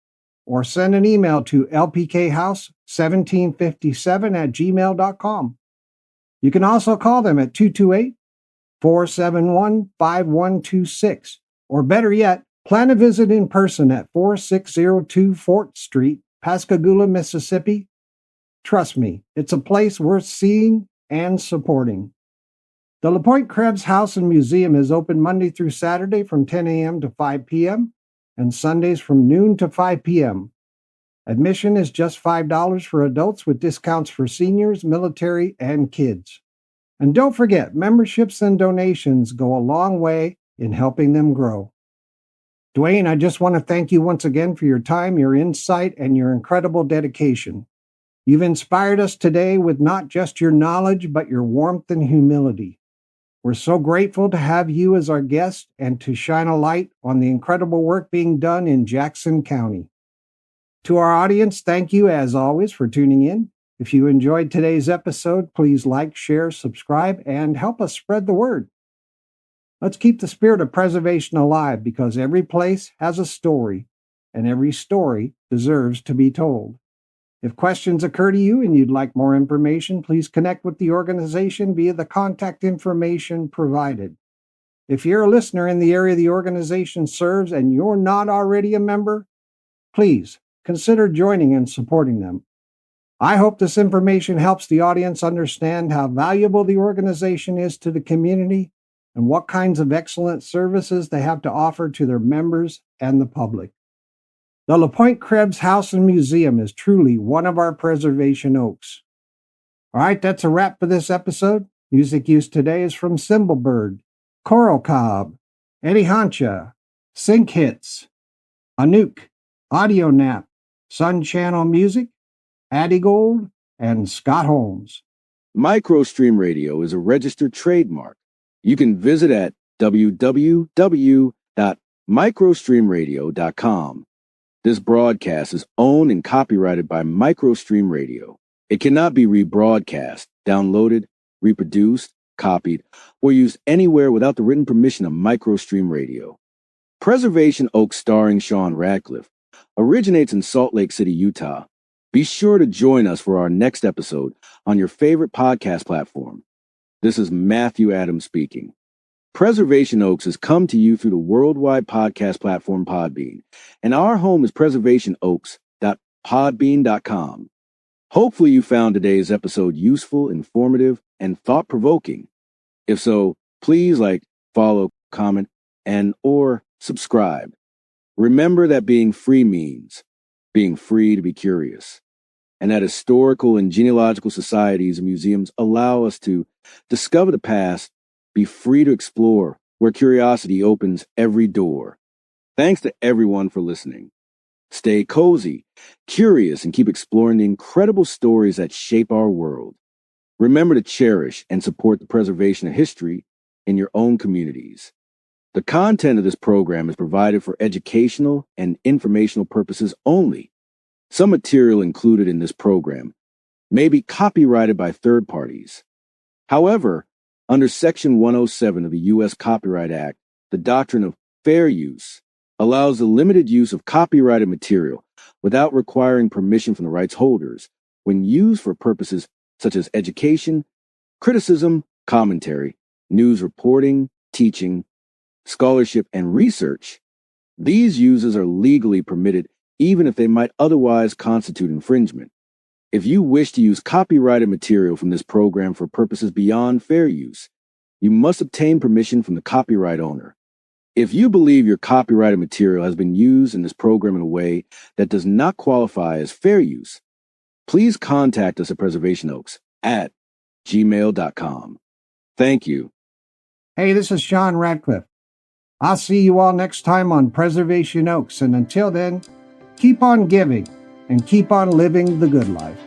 or send an email to lpkhouse1757@gmail.com. You can also call them at 228-471-5126, or better yet, plan a visit in person at 4602 Fort Street, Pascagoula, Mississippi. Trust me, it's a place worth seeing and supporting. The Pointe-Krebs House and Museum is open Monday through Saturday from 10 a.m. to 5 p.m. and Sundays from noon to 5 p.m. Admission is just $5 for adults with discounts for seniors, military, and kids. And don't forget, memberships and donations go a long way in helping them grow. Dwayne, I just want to thank you once again for your time, your insight, and your incredible dedication. You've inspired us today with not just your knowledge, but your warmth and humility. We're so grateful to have you as our guest and to shine a light on the incredible work being done in Jackson County. To our audience, thank you as always for tuning in. If you enjoyed today's episode, please like, share, subscribe, and help us spread the word. Let's keep the spirit of preservation alive because every place has a story, and every story deserves to be told. If questions occur to you and you'd like more information, please connect with the organization via the contact information provided. If you're a listener in the area the organization serves and you're not already a member, please consider joining and supporting them. I hope this information helps the audience understand how valuable the organization is to the community and what kinds of excellent services they have to offer to their members and the public. The Pointe-Krebs House and Museum is truly one of our preservation oaks. All right, that's a wrap for this episode. Music used today is from Cymbalbird, Coral Cobb, Eddie Hancha, Sync Hits, Anouk, Audio Nap, Sun Channel Music, Addie Gold, and Scott Holmes. Microstream Radio is a registered trademark. You can visit at www.microstreamradio.com. This broadcast is owned and copyrighted by Microstream Radio. It cannot be rebroadcast, downloaded, reproduced, copied, or used anywhere without the written permission of Microstream Radio. Preservation Oaks starring Sean Radcliffe originates in Salt Lake City, Utah. Be sure to join us for our next episode on your favorite podcast platform. This is Matthew Adams speaking. Preservation Oaks has come to you through the worldwide podcast platform Podbean, and our home is preservationoaks.podbean.com. Hopefully you found today's episode useful, informative, and thought-provoking. If so, please like, follow, comment, and or subscribe. Remember that being free means being free to be curious, and that historical and genealogical societies and museums allow us to discover the past, be free to explore where curiosity opens every door. Thanks to everyone for listening. Stay cozy, curious, and keep exploring the incredible stories that shape our world. Remember to cherish and support the preservation of history in your own communities. The content of this program is provided for educational and informational purposes only. Some material included in this program may be copyrighted by third parties. However, under Section 107 of the U.S. Copyright Act, the doctrine of fair use allows the limited use of copyrighted material without requiring permission from the rights holders when used for purposes such as education, criticism, commentary, news reporting, teaching, scholarship, and research. These uses are legally permitted even if they might otherwise constitute infringement. If you wish to use copyrighted material from this program for purposes beyond fair use, you must obtain permission from the copyright owner. If you believe your copyrighted material has been used in this program in a way that does not qualify as fair use, please contact us at Preservation Oaks at gmail.com. Thank you. Hey, this is Sean Radcliffe. I'll see you all next time on Preservation Oaks, and until then, keep on giving and keep on living the good life.